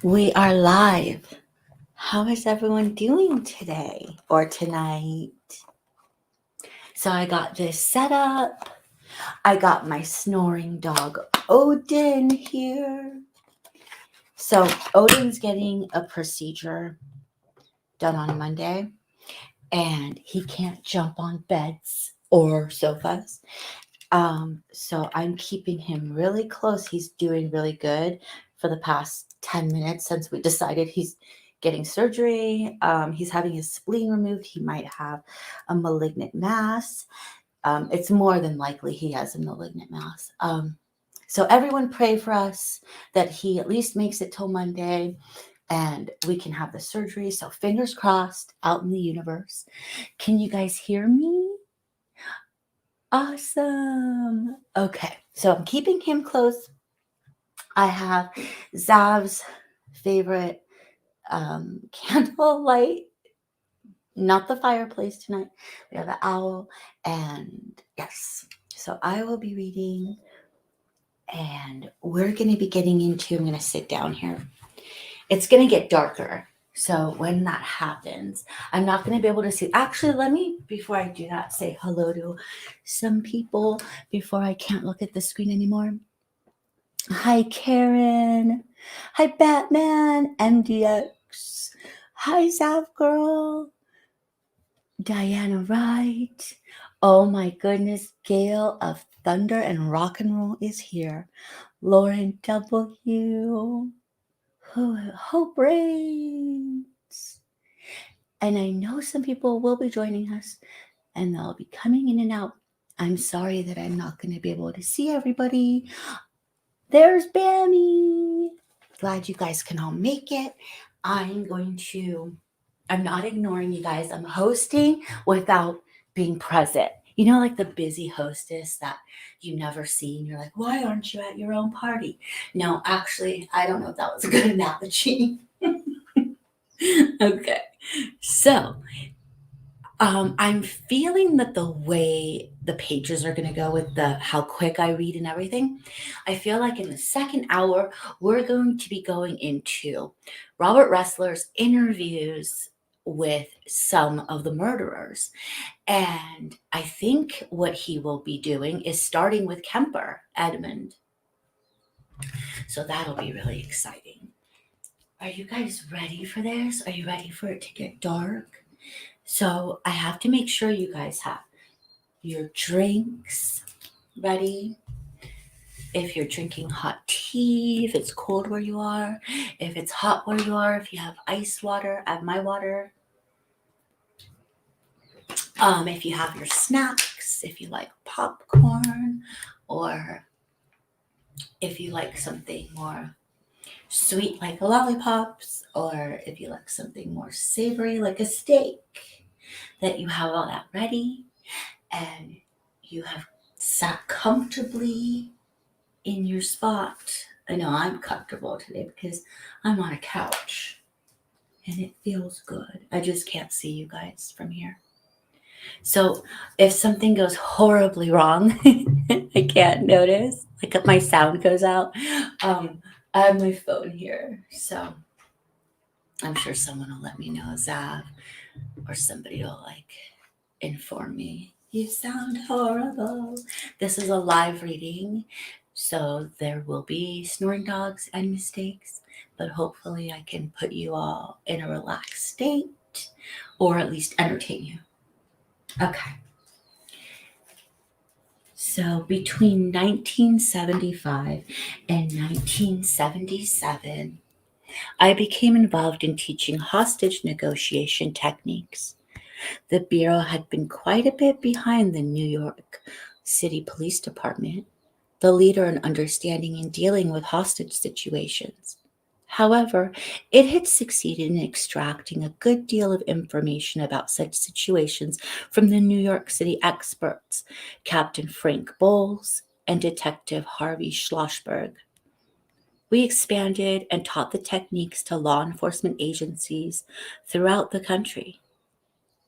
We are live. How is everyone doing today or tonight? So I got this set up. I got my snoring dog Odin here. So Odin's getting a procedure done on Monday, and he can't jump on beds or sofas. So I'm keeping him really close. He's doing really good for the past 10 minutes since we decided he's getting surgery. He's having his spleen removed. He might have a malignant mass. It's more than likely he has a malignant mass. So everyone pray for us that he at least makes it till Monday and we can have the surgery. So fingers crossed out in the universe. Can you guys hear me? Awesome. Okay, so I'm keeping him close. I have Zav's favorite candlelight, not the fireplace tonight. We have an owl, and yes, so I will be reading, and we're going to be getting into. I'm going to sit down here. It's going to get darker. So when that happens, I'm not going to be able to see. Actually, let me, before I do that, say hello to some people before I can't look at the screen anymore. Hi, Karen. Hi, Batman. MDX. Hi, Zav Girl. Diana Wright. Oh my goodness, Gale of Thunder and Rock and Roll is here. Lauren W. Hope reigns. And I know some people will be joining us and they'll be coming in and out. I'm sorry that I'm not going to be able to see everybody. There's Bammy. Glad you guys can all make it. I'm not ignoring you guys. I'm hosting without being present. You know, like the busy hostess that you never see, and you're like, why aren't you at your own party? No, actually, I don't know if that was a good analogy. Okay, so I'm feeling that the way the pages are going to go with the how quick I read and everything, I feel like in the second hour we're going to be going into Robert Ressler's interviews with some of the murderers. And I think what he will be doing is starting with Kemper, Edmund. So that'll be really exciting. Are you guys ready for this? Are you ready for it to get dark? So I have to make sure you guys have your drinks ready. If you're drinking hot tea, if it's cold where you are, if it's hot where you are, if you have ice water, I have my water. If you have your snacks, if you like popcorn, or if you like something more sweet like lollipops, or if you like something more savory like a steak, that you have all that ready and you have sat comfortably in your spot. I know I'm comfortable today because I'm on a couch and it feels good. I just can't see you guys from here. So if something goes horribly wrong, I can't notice, like if my sound goes out, I have my phone here. So I'm sure someone will let me know, Zav, or somebody will like inform me. You sound horrible. This is a live reading, so there will be snoring dogs and mistakes, but hopefully I can put you all in a relaxed state or at least entertain you. Okay. So between 1975 and 1977, I became involved in teaching hostage negotiation techniques. The Bureau had been quite a bit behind the New York City Police Department, the leader in understanding and dealing with hostage situations. However, it had succeeded in extracting a good deal of information about such situations from the New York City experts, Captain Frank Bowles and Detective Harvey Schlossberg. We expanded and taught the techniques to law enforcement agencies throughout the country.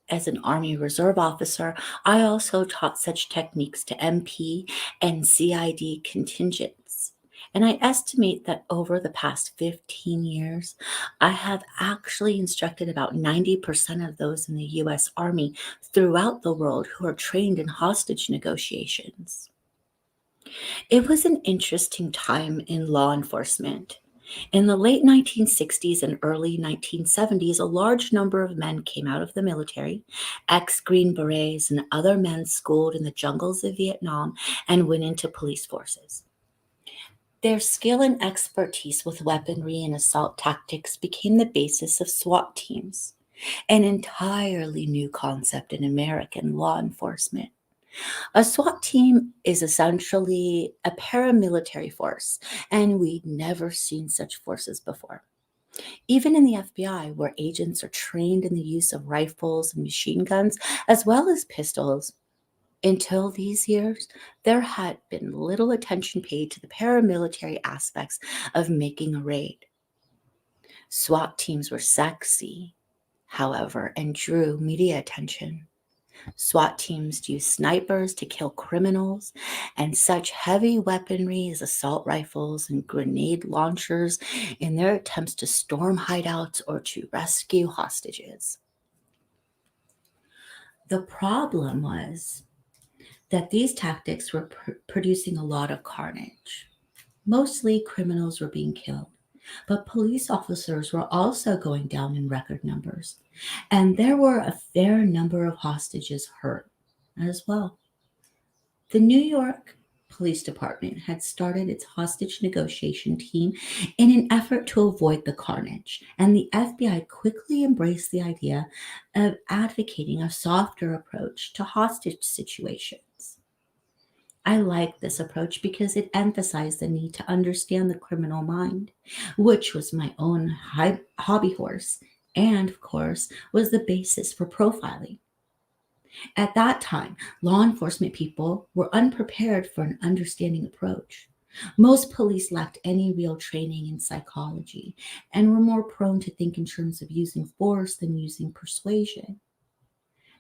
As an Army Reserve officer, I also taught such techniques to MP and CID contingents And I estimate that over the past 15 years, I have actually instructed about 90% of those in the US Army throughout the world who are trained in hostage negotiations. It was an interesting time in law enforcement. In the late 1960s and early 1970s, a large number of men came out of the military, ex Green Berets and other men schooled in the jungles of Vietnam, and went into police forces. Their skill and expertise with weaponry and assault tactics became the basis of SWAT teams, an entirely new concept in American law enforcement. A SWAT team is essentially a paramilitary force, and we'd never seen such forces before. Even in the FBI, where agents are trained in the use of rifles and machine guns, as well as pistols, until these years, there had been little attention paid to the paramilitary aspects of making a raid. SWAT teams were sexy, however, and drew media attention. SWAT teams used snipers to kill criminals, and such heavy weaponry as assault rifles and grenade launchers in their attempts to storm hideouts or to rescue hostages. The problem was that these tactics were producing a lot of carnage. Mostly criminals were being killed, but police officers were also going down in record numbers, and there were a fair number of hostages hurt as well. The New York Police Department had started its hostage negotiation team in an effort to avoid the carnage, and the FBI quickly embraced the idea of advocating a softer approach to hostage situations. I like this approach because it emphasized the need to understand the criminal mind, which was my own hobby horse, and of course, was the basis for profiling. At that time, law enforcement people were unprepared for an understanding approach. Most police lacked any real training in psychology and were more prone to think in terms of using force than using persuasion.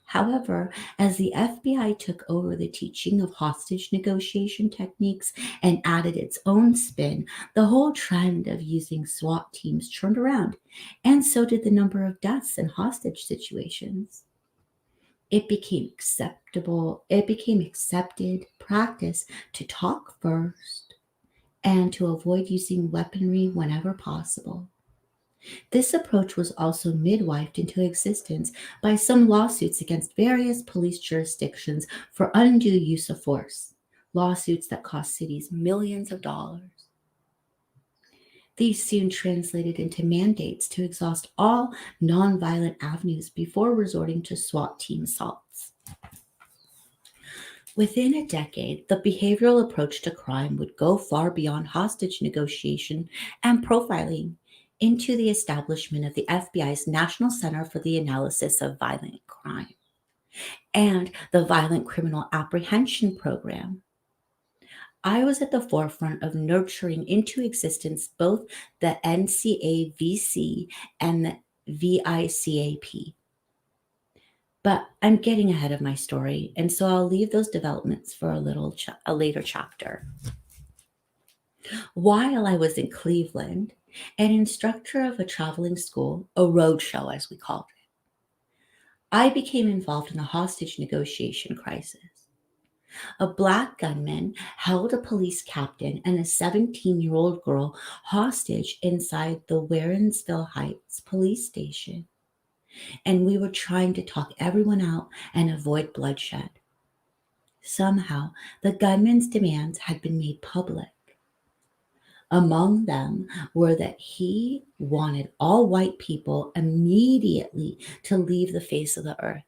However, as the FBI took over the teaching of hostage negotiation techniques and added its own spin, the whole trend of using SWAT teams turned around, and so did the number of deaths in hostage situations. It became accepted practice to talk first and to avoid using weaponry whenever possible. This approach was also midwifed into existence by some lawsuits against various police jurisdictions for undue use of force, lawsuits that cost cities millions of dollars. These soon translated into mandates to exhaust all nonviolent avenues before resorting to SWAT team assaults. Within a decade, the behavioral approach to crime would go far beyond hostage negotiation and profiling into the establishment of the FBI's National Center for the Analysis of Violent Crime and the Violent Criminal Apprehension Program. I was at the forefront of nurturing into existence both the NCAVC and the VICAP. But I'm getting ahead of my story, and so I'll leave those developments for a later chapter. While I was in Cleveland, an instructor of a traveling school, a road show as we called it, I became involved in a hostage negotiation crisis. A black gunman held a police captain and a 17-year-old girl hostage inside the Warrensville Heights police station, and we were trying to talk everyone out and avoid bloodshed. Somehow, the gunman's demands had been made public. Among them were that he wanted all white people immediately to leave the face of the earth.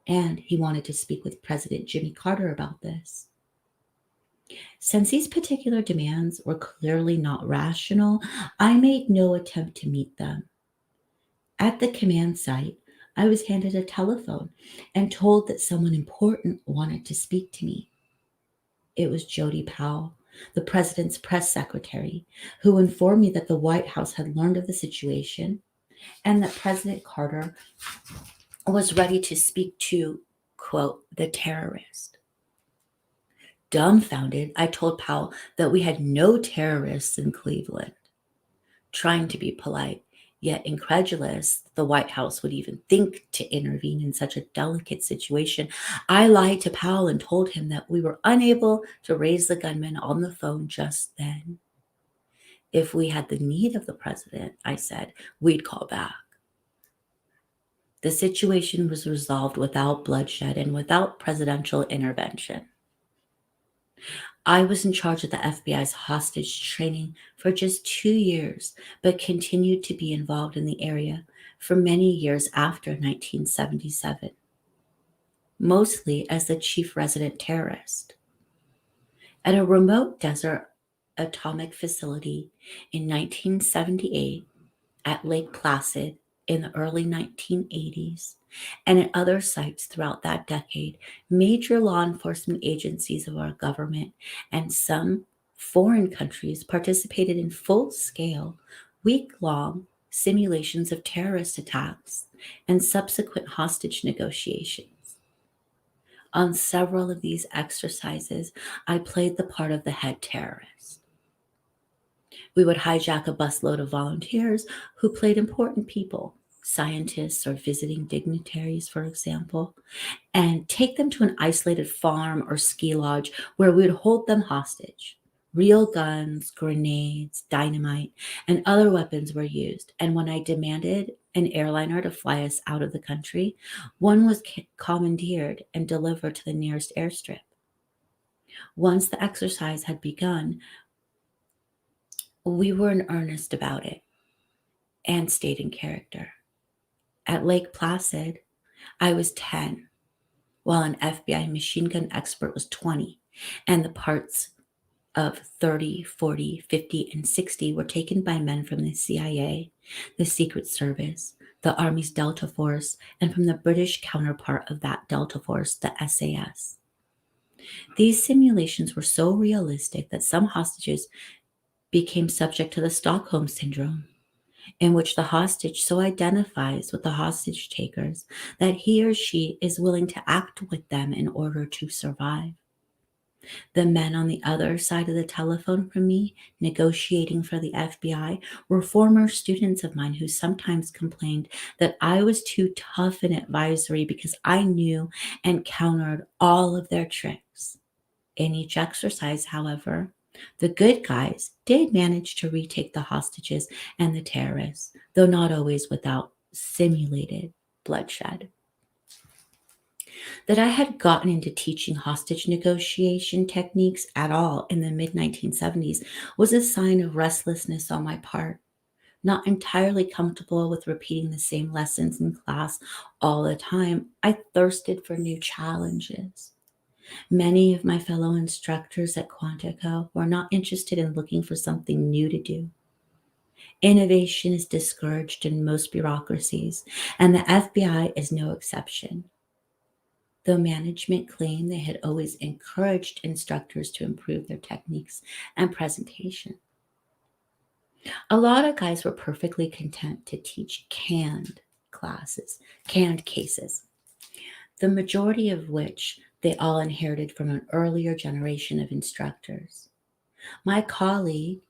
And he wanted to speak with President Jimmy Carter about this. Since these particular demands were clearly not rational, I made no attempt to meet them. At the command site, I was handed a telephone and told that someone important wanted to speak to me. It was Jody Powell, the president's press secretary, who informed me that the White House had learned of the situation and that President Carter was ready to speak to, quote, the terrorist. Dumbfounded, I told Powell that we had no terrorists in Cleveland. Trying to be polite, yet incredulous the White House would even think to intervene in such a delicate situation, I lied to Powell and told him that we were unable to raise the gunman on the phone just then. If we had the need of the president, I said, we'd call back. The situation was resolved without bloodshed and without presidential intervention. I was in charge of the FBI's hostage training for just 2 years, but continued to be involved in the area for many years after 1977, mostly as the chief resident terrorist. At a remote desert atomic facility in 1978 at Lake Placid in the early 1980s, and at other sites throughout that decade, major law enforcement agencies of our government and some foreign countries participated in full-scale, week-long simulations of terrorist attacks and subsequent hostage negotiations. On several of these exercises, I played the part of the head terrorist. We would hijack a busload of volunteers who played important people, scientists or visiting dignitaries, for example, and take them to an isolated farm or ski lodge where we would hold them hostage. Real guns, grenades, dynamite, and other weapons were used. And when I demanded an airliner to fly us out of the country, one was commandeered and delivered to the nearest airstrip. Once the exercise had begun, we were in earnest about it and stayed in character. At Lake Placid, I was 10, while an FBI machine gun expert was 20, and the parts of 30, 40, 50, and 60 were taken by men from the CIA, the Secret Service, the Army's Delta Force, and from the British counterpart of that Delta Force, the SAS. These simulations were so realistic that some hostages became subject to the Stockholm Syndrome, in which the hostage so identifies with the hostage takers that he or she is willing to act with them in order to survive. The men on the other side of the telephone from me, negotiating for the FBI, were former students of mine who sometimes complained that I was too tough in advisory because I knew and countered all of their tricks. In each exercise, however, the good guys did manage to retake the hostages and the terrorists, though not always without simulated bloodshed. That I had gotten into teaching hostage negotiation techniques at all in the mid-1970s was a sign of restlessness on my part. Not entirely comfortable with repeating the same lessons in class all the time, I thirsted for new challenges. Many of my fellow instructors at Quantico were not interested in looking for something new to do. Innovation is discouraged in most bureaucracies, and the FBI is no exception. Though management claimed they had always encouraged instructors to improve their techniques and presentation. A lot of guys were perfectly content to teach canned cases, the majority of which they all inherited from an earlier generation of instructors. My colleague,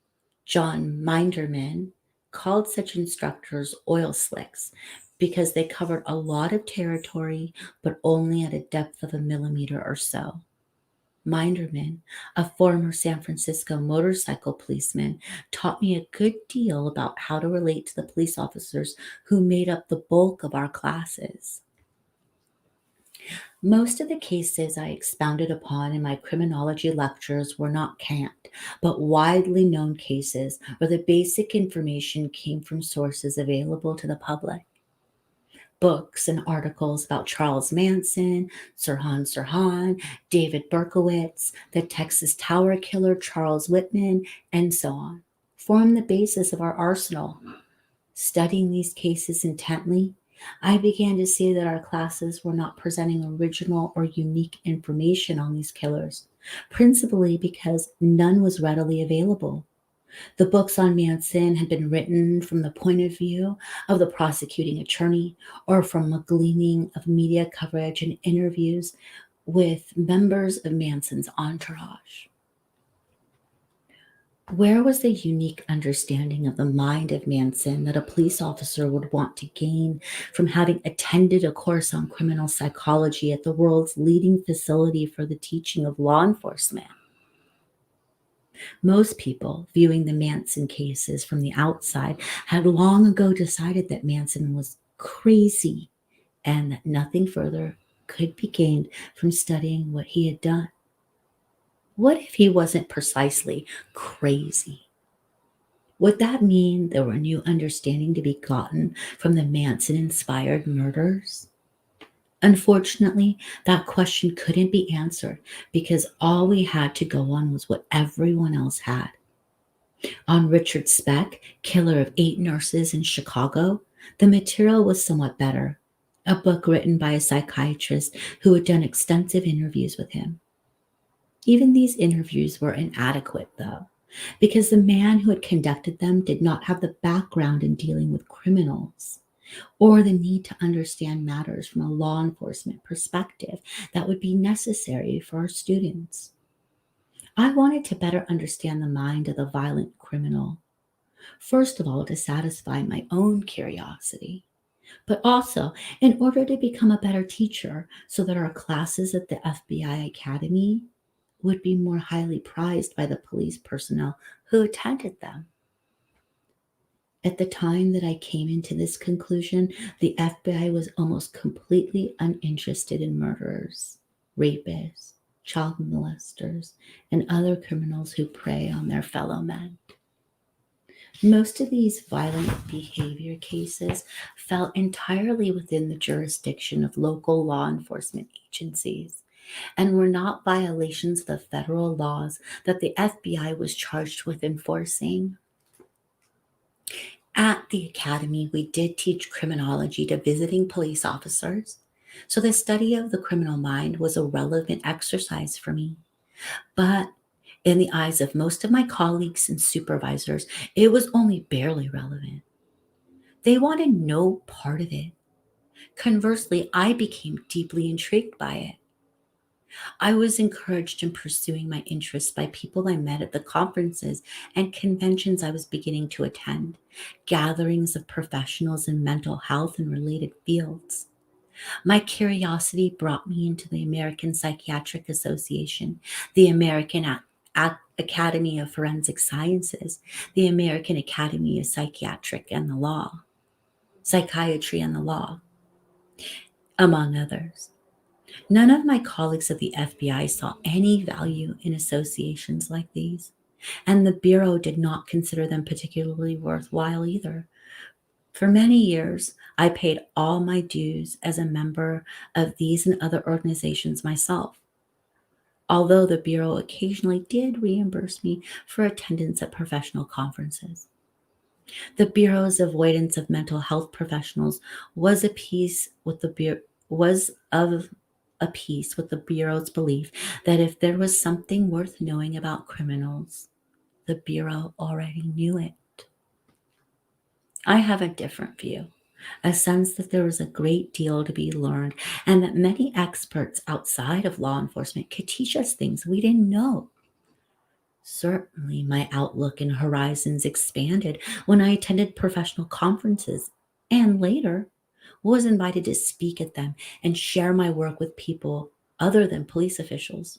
John Minderman, called such instructors oil slicks because they covered a lot of territory, but only at a depth of a millimeter or so. Minderman, a former San Francisco motorcycle policeman, taught me a good deal about how to relate to the police officers who made up the bulk of our classes. Most of the cases I expounded upon in my criminology lectures were not canned, but widely known cases where the basic information came from sources available to the public. Books and articles about Charles Manson, Sirhan, David Berkowitz, the Texas Tower Killer Charles Whitman, and so on, form the basis of our arsenal. Studying these cases intently, I began to see that our classes were not presenting original or unique information on these killers, principally because none was readily available. The books on Manson had been written from the point of view of the prosecuting attorney or from a gleaning of media coverage and interviews with members of Manson's entourage. Where was the unique understanding of the mind of Manson that a police officer would want to gain from having attended a course on criminal psychology at the world's leading facility for the teaching of law enforcement? Most people viewing the Manson cases from the outside had long ago decided that Manson was crazy and that nothing further could be gained from studying what he had done. What if he wasn't precisely crazy? Would that mean there were new understanding to be gotten from the Manson-inspired murders? Unfortunately, that question couldn't be answered because all we had to go on was what everyone else had. On Richard Speck, killer of 8 nurses in Chicago, the material was somewhat better. A book written by a psychiatrist who had done extensive interviews with him. Even these interviews were inadequate, though, because the man who had conducted them did not have the background in dealing with criminals or the need to understand matters from a law enforcement perspective that would be necessary for our students. I wanted to better understand the mind of the violent criminal, first of all, to satisfy my own curiosity, but also in order to become a better teacher so that our classes at the FBI Academy would be more highly prized by the police personnel who attended them. At the time that I came into this conclusion, the FBI was almost completely uninterested in murderers, rapists, child molesters, and other criminals who prey on their fellow men. Most of these violent behavior cases fell entirely within the jurisdiction of local law enforcement agencies and were not violations of the federal laws that the FBI was charged with enforcing. At the academy, we did teach criminology to visiting police officers, so the study of the criminal mind was a relevant exercise for me. But in the eyes of most of my colleagues and supervisors, it was only barely relevant. They wanted no part of it. Conversely, I became deeply intrigued by it. I was encouraged in pursuing my interests by people I met at the conferences and conventions I was beginning to attend, gatherings of professionals in mental health and related fields. My curiosity brought me into the American Psychiatric Association, the American Academy of Forensic Sciences, the American Academy of Psychiatry and the Law, among others. None of my colleagues at the FBI saw any value in associations like these, and the Bureau did not consider them particularly worthwhile either. For many years, I paid all my dues as a member of these and other organizations myself, although the Bureau occasionally did reimburse me for attendance at professional conferences. The Bureau's avoidance of mental health professionals was a piece with the Bureau was of a piece with the Bureau's belief that if there was something worth knowing about criminals, the Bureau already knew it. I have a different view, a sense that there was a great deal to be learned and that many experts outside of law enforcement could teach us things we didn't know. Certainly, my outlook and horizons expanded when I attended professional conferences and later was invited to speak at them and share my work with people other than police officials.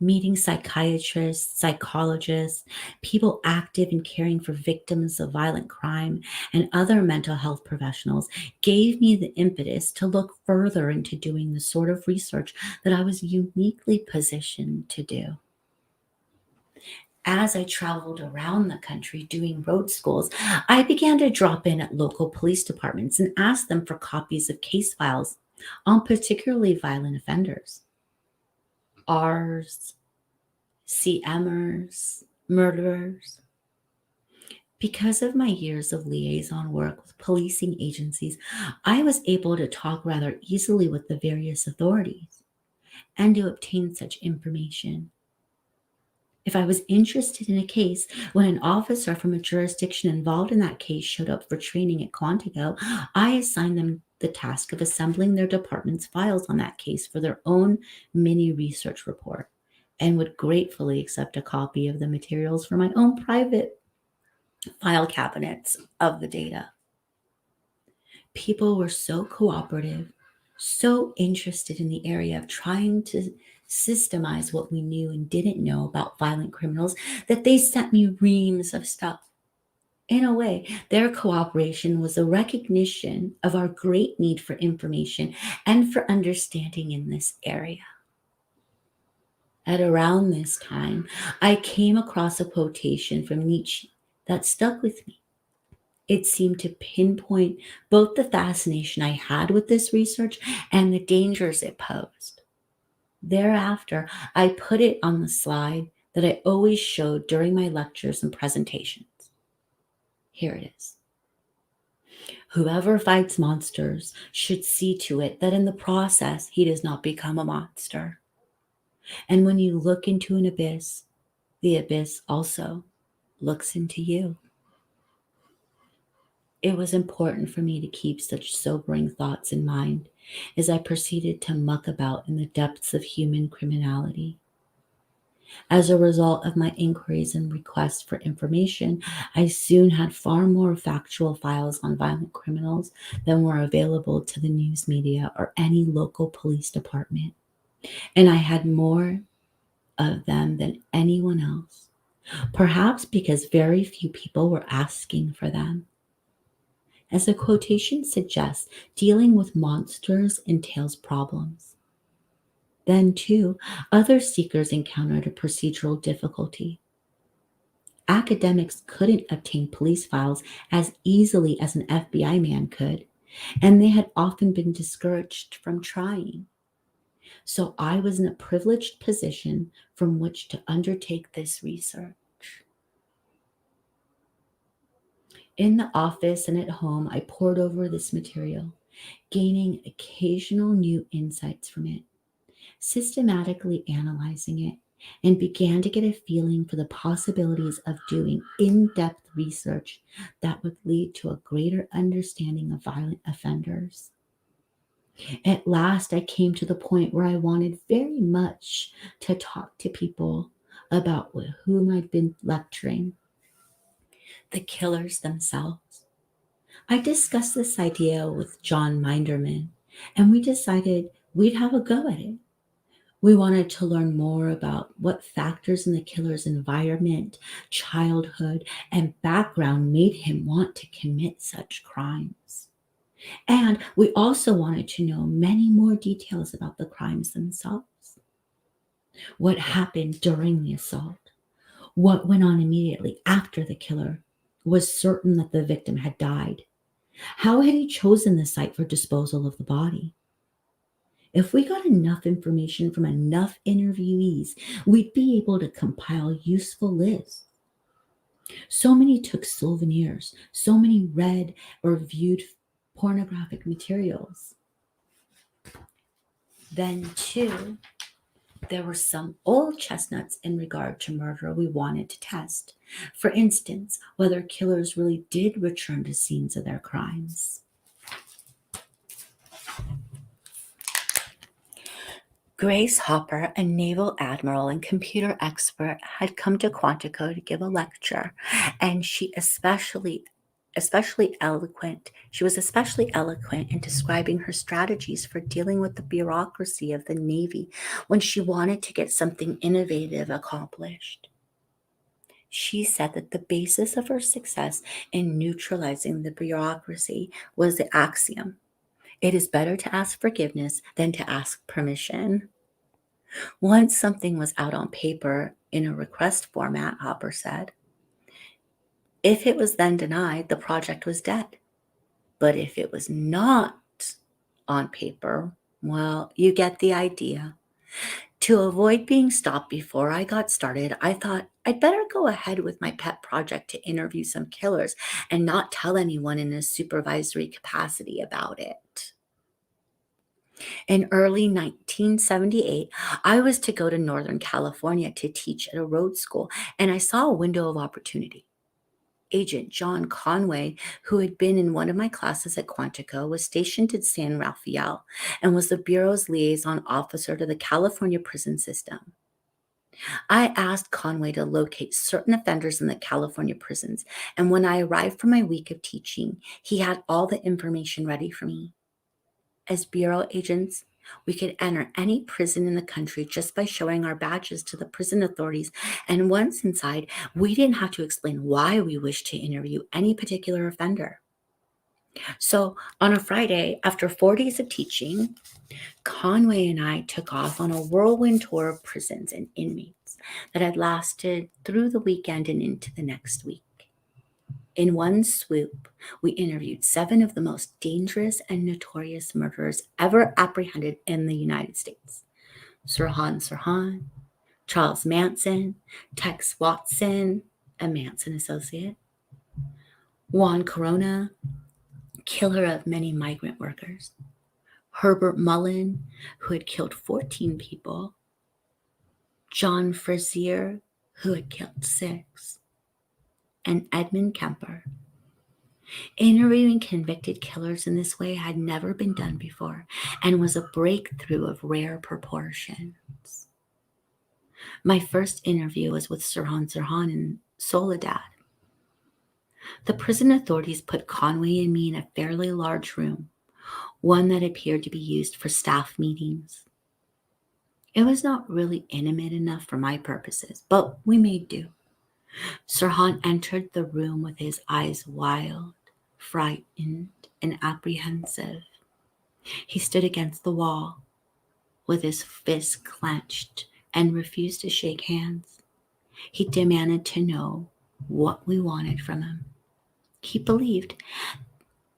Meeting psychiatrists, psychologists, people active in caring for victims of violent crime, and other mental health professionals gave me the impetus to look further into doing the sort of research that I was uniquely positioned to do. As I traveled around the country doing road schools, I began to drop in at local police departments and ask them for copies of case files on particularly violent offenders. R's, CMers, murderers. Because of my years of liaison work with policing agencies, I was able to talk rather easily with the various authorities and to obtain such information. If I was interested in a case, when an officer from a jurisdiction involved in that case showed up for training at Quantico, I assigned them the task of assembling their department's files on that case for their own mini research report and would gratefully accept a copy of the materials for my own private file cabinets of the data. People were so cooperative, so interested in the area of trying to systemize what we knew and didn't know about violent criminals that they sent me reams of stuff. In a way, their cooperation was a recognition of our great need for information and for understanding in this area. At around this time, I came across a quotation from Nietzsche that stuck with me. It seemed to pinpoint both the fascination I had with this research and the dangers it posed. Thereafter, I put it on the slide that I always showed during my lectures and presentations. Here it is. Whoever fights monsters should see to it that in the process he does not become a monster. And when you look into an abyss, the abyss also looks into you. It was important for me to keep such sobering thoughts in mind as I proceeded to muck about in the depths of human criminality. As a result of my inquiries and requests for information, I soon had far more factual files on violent criminals than were available to the news media or any local police department. And I had more of them than anyone else, perhaps because very few people were asking for them. As the quotation suggests, dealing with monsters entails problems. Then, too, other seekers encountered a procedural difficulty. Academics couldn't obtain police files as easily as an FBI man could, and they had often been discouraged from trying. So I was in a privileged position from which to undertake this research. In the office and at home, I pored over this material, gaining occasional new insights from it, systematically analyzing it, and began to get a feeling for the possibilities of doing in-depth research that would lead to a greater understanding of violent offenders. At last, I came to the point where I wanted very much to talk to people about whom I'd been lecturing, the killers themselves. I discussed this idea with John Minderman, and we decided we'd have a go at it. We wanted to learn more about what factors in the killer's environment, childhood, and background made him want to commit such crimes. And we also wanted to know many more details about the crimes themselves. What happened during the assault? What went on immediately after the killer was certain that the victim had died? How had he chosen the site for disposal of the body? If we got enough information from enough interviewees, we'd be able to compile useful lists. So many took souvenirs, so many read or viewed pornographic materials. Then, too, there were some old chestnuts in regard to murder we wanted to test. For instance, whether killers really did return to scenes of their crimes. Grace Hopper, a naval admiral and computer expert, had come to Quantico to give a lecture, and she was especially eloquent in describing her strategies for dealing with the bureaucracy of the Navy when she wanted to get something innovative accomplished. She said that the basis of her success in neutralizing the bureaucracy was the axiom: it is better to ask forgiveness than to ask permission. Once something was out on paper in a request format, Hopper said, if it was then denied, the project was dead. But if it was not on paper, well, you get the idea. To avoid being stopped before I got started, I thought I'd better go ahead with my pet project to interview some killers and not tell anyone in a supervisory capacity about it. In early 1978, I was to go to Northern California to teach at a road school, and I saw a window of opportunity. Agent John Conway, who had been in one of my classes at Quantico, was stationed in San Rafael and was the Bureau's liaison officer to the California prison system. I asked Conway to locate certain offenders in the California prisons, and when I arrived for my week of teaching, he had all the information ready for me. As Bureau agents, we could enter any prison in the country just by showing our badges to the prison authorities, and once inside, we didn't have to explain why we wished to interview any particular offender. So on a Friday, after 4 days of teaching, Conway and I took off on a whirlwind tour of prisons and inmates that had lasted through the weekend and into the next week. In one swoop, we interviewed 7 of the most dangerous and notorious murderers ever apprehended in the United States: Sirhan, Charles Manson, Tex Watson, a Manson associate, Juan Corona, killer of many migrant workers, Herbert Mullen, who had killed 14 people, John Frazier, who had killed 6, and Edmund Kemper. Interviewing convicted killers in this way had never been done before and was a breakthrough of rare proportions. My first interview was with Sirhan in Soledad. The prison authorities put Conway and me in a fairly large room, one that appeared to be used for staff meetings. It was not really intimate enough for my purposes, but we made do. Sirhan entered the room with his eyes wild, frightened, and apprehensive. He stood against the wall with his fists clenched and refused to shake hands. He demanded to know what we wanted from him. He believed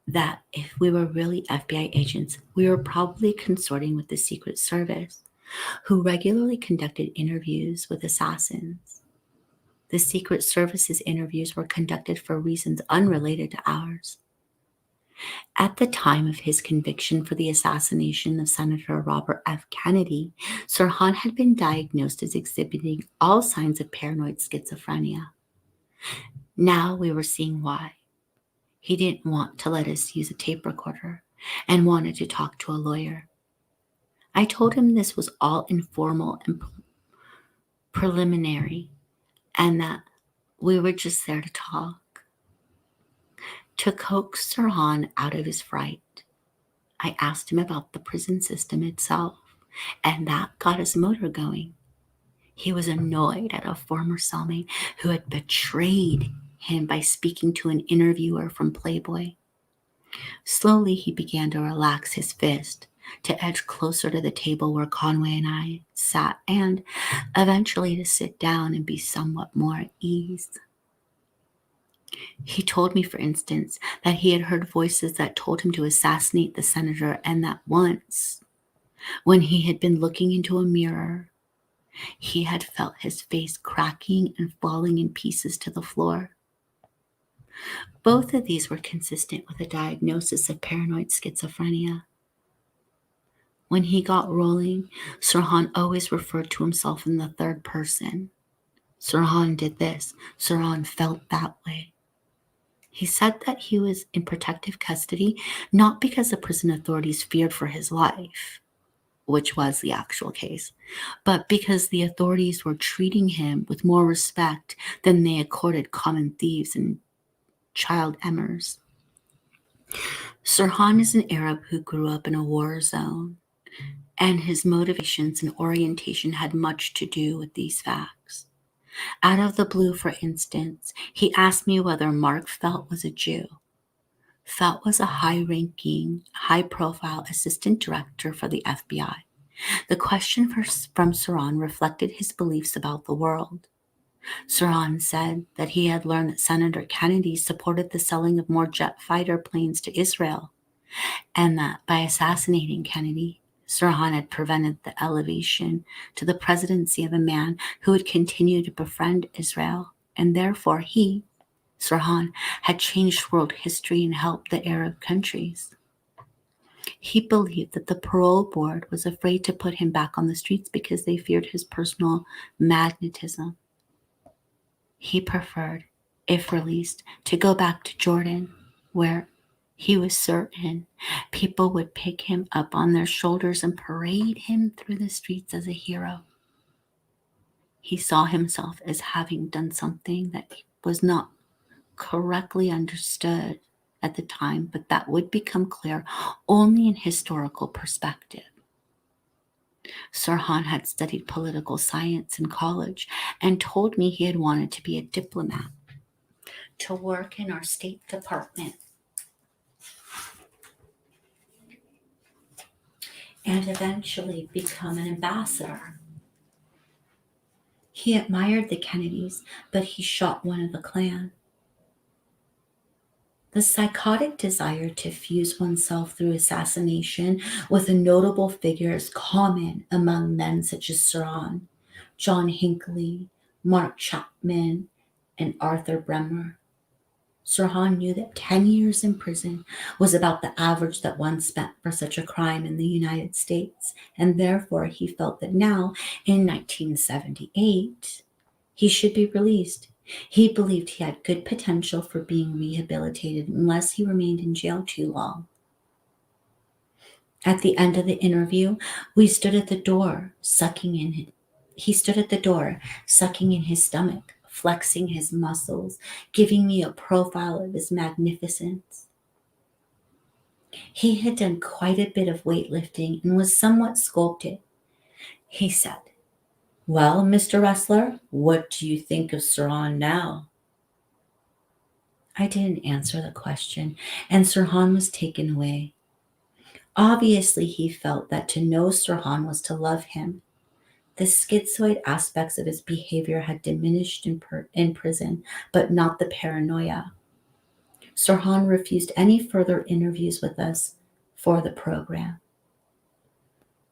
that if we were really FBI agents, we were probably consorting with the Secret Service, who regularly conducted interviews with assassins. The Secret Service's interviews were conducted for reasons unrelated to ours. At the time of his conviction for the assassination of Senator Robert F. Kennedy, Sirhan had been diagnosed as exhibiting all signs of paranoid schizophrenia. Now we were seeing why. He didn't want to let us use a tape recorder and wanted to talk to a lawyer. I told him this was all informal and preliminary and that we were just there to talk. To coax Sirhan out of his fright, I asked him about the prison system itself, and that got his motor going. He was annoyed at a former cellmate who had betrayed him by speaking to an interviewer from Playboy. Slowly, he began to relax his fist, to edge closer to the table where Conway and I sat, and eventually to sit down and be somewhat more at ease. He told me, for instance, that he had heard voices that told him to assassinate the senator, and that once, when he had been looking into a mirror, he had felt his face cracking and falling in pieces to the floor. Both of these were consistent with a diagnosis of paranoid schizophrenia. When he got rolling, Sirhan always referred to himself in the third person. Sirhan did this. Sirhan felt that way. He said that he was in protective custody not because the prison authorities feared for his life, which was the actual case, but because the authorities were treating him with more respect than they accorded common thieves and child emirs. Sirhan is an Arab who grew up in a war zone, and his motivations and orientation had much to do with these facts. Out of the blue, for instance, he asked me whether Mark Felt was a Jew. Felt was a high-ranking, high-profile assistant director for the FBI. The question from Sirhan reflected his beliefs about the world. Sirhan said that he had learned that Senator Kennedy supported the selling of more jet fighter planes to Israel, and that by assassinating Kennedy, Sirhan had prevented the elevation to the presidency of a man who would continue to befriend Israel, and therefore he, Sirhan, had changed world history and helped the Arab countries. He believed that the parole board was afraid to put him back on the streets because they feared his personal magnetism. He preferred if released, to go back to Jordan, where he was certain people would pick him up on their shoulders and parade him through the streets as a hero. He saw himself as having done something that was not correctly understood at the time, but that would become clear only in historical perspective. Sirhan had studied political science in college and told me he had wanted to be a diplomat, to work in our State Department, and eventually become an ambassador. He admired the Kennedys, but he shot one of the clan. The psychotic desire to fuse oneself through assassination with a notable figure is common among men such as Sirhan, John Hinckley, Mark Chapman, and Arthur Bremer. Sirhan knew that 10 years in prison was about the average that one spent for such a crime in the United States, and therefore he felt that now, in 1978, he should be released. He believed he had good potential for being rehabilitated unless he remained in jail too long. At the end of the interview, we stood at the door, sucking in. He stood at the door, sucking in his stomach, flexing his muscles, giving me a profile of his magnificence. He had done quite a bit of weightlifting and was somewhat sculpted. He said, "Well, Mr. Ressler, what do you think of Sirhan now?" I didn't answer the question, and Sirhan was taken away. Obviously, he felt that to know Sirhan was to love him. The schizoid aspects of his behavior had diminished in prison, but not the paranoia. Sirhan refused any further interviews with us for the program.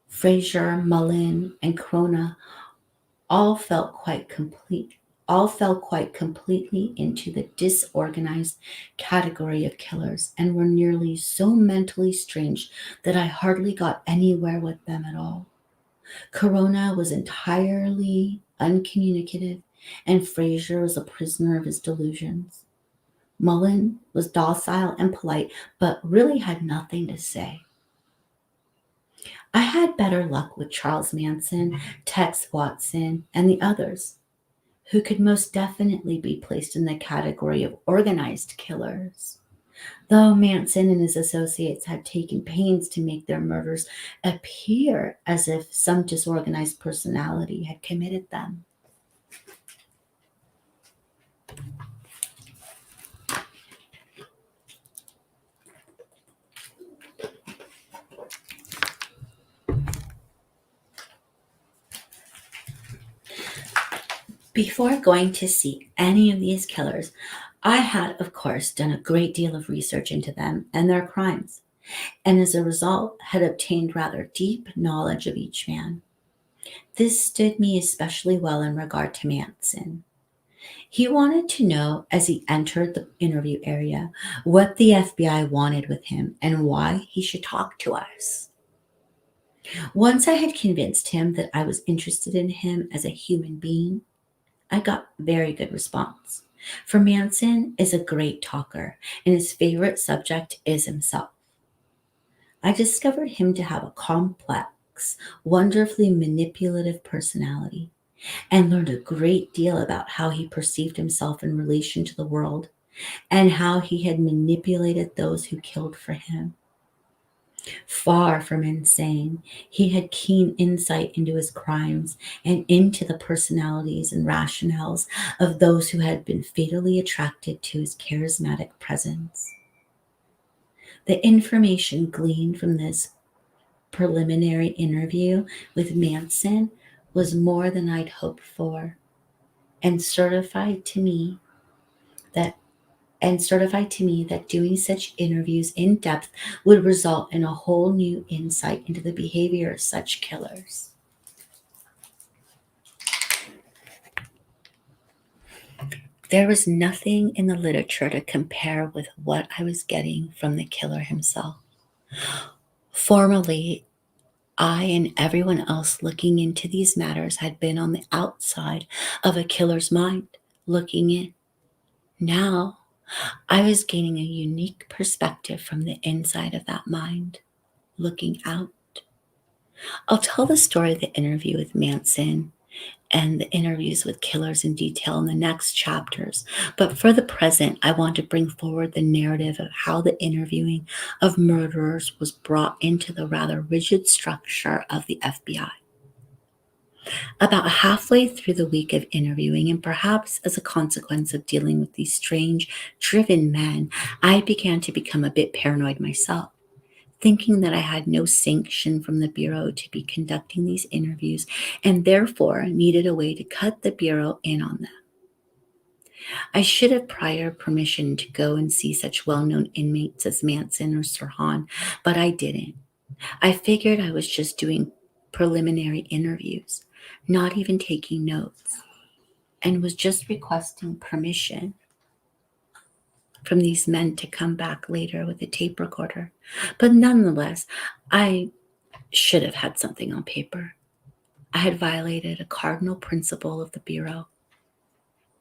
Fraser, Mullen, and Krona all fell quite completely into the disorganized category of killers and were nearly so mentally strange that I hardly got anywhere with them at all. Corona was entirely uncommunicative, and Fraser was a prisoner of his delusions. Mullen was docile and polite, but really had nothing to say. I had better luck with Charles Manson, Tex Watson, and the others, who could most definitely be placed in the category of organized killers, though Manson and his associates had taken pains to make their murders appear as if some disorganized personality had committed them. Before going to see any of these killers, I had, of course, done a great deal of research into them and their crimes, and as a result had obtained rather deep knowledge of each man. This stood me especially well in regard to Manson. He wanted to know, as he entered the interview area, what the FBI wanted with him and why he should talk to us. Once I had convinced him that I was interested in him as a human being, I got very good response. For Manson is a great talker, and his favorite subject is himself. I discovered him to have a complex, wonderfully manipulative personality, and learned a great deal about how he perceived himself in relation to the world and how he had manipulated those who killed for him. Far from insane, he had keen insight into his crimes and into the personalities and rationales of those who had been fatally attracted to his charismatic presence. The information gleaned from this preliminary interview with Manson was more than I'd hoped for, and certified to me that doing such interviews in depth would result in a whole new insight into the behavior of such killers. There was nothing in the literature to compare with what I was getting from the killer himself. Formerly, I and everyone else looking into these matters had been on the outside of a killer's mind, looking in. Now I was gaining a unique perspective from the inside of that mind, looking out. I'll tell the story of the interview with Manson and the interviews with killers in detail in the next chapters. But for the present, I want to bring forward the narrative of how the interviewing of murderers was brought into the rather rigid structure of the FBI. About halfway through the week of interviewing, and perhaps as a consequence of dealing with these strange, driven men, I began to become a bit paranoid myself, thinking that I had no sanction from the Bureau to be conducting these interviews and therefore needed a way to cut the Bureau in on them. I should have prior permission to go and see such well known inmates as Manson or Sirhan, but I didn't. I figured I was just doing preliminary interviews, not even taking notes, and was just requesting permission from these men to come back later with a tape recorder. But nonetheless, I should have had something on paper. I had violated a cardinal principle of the Bureau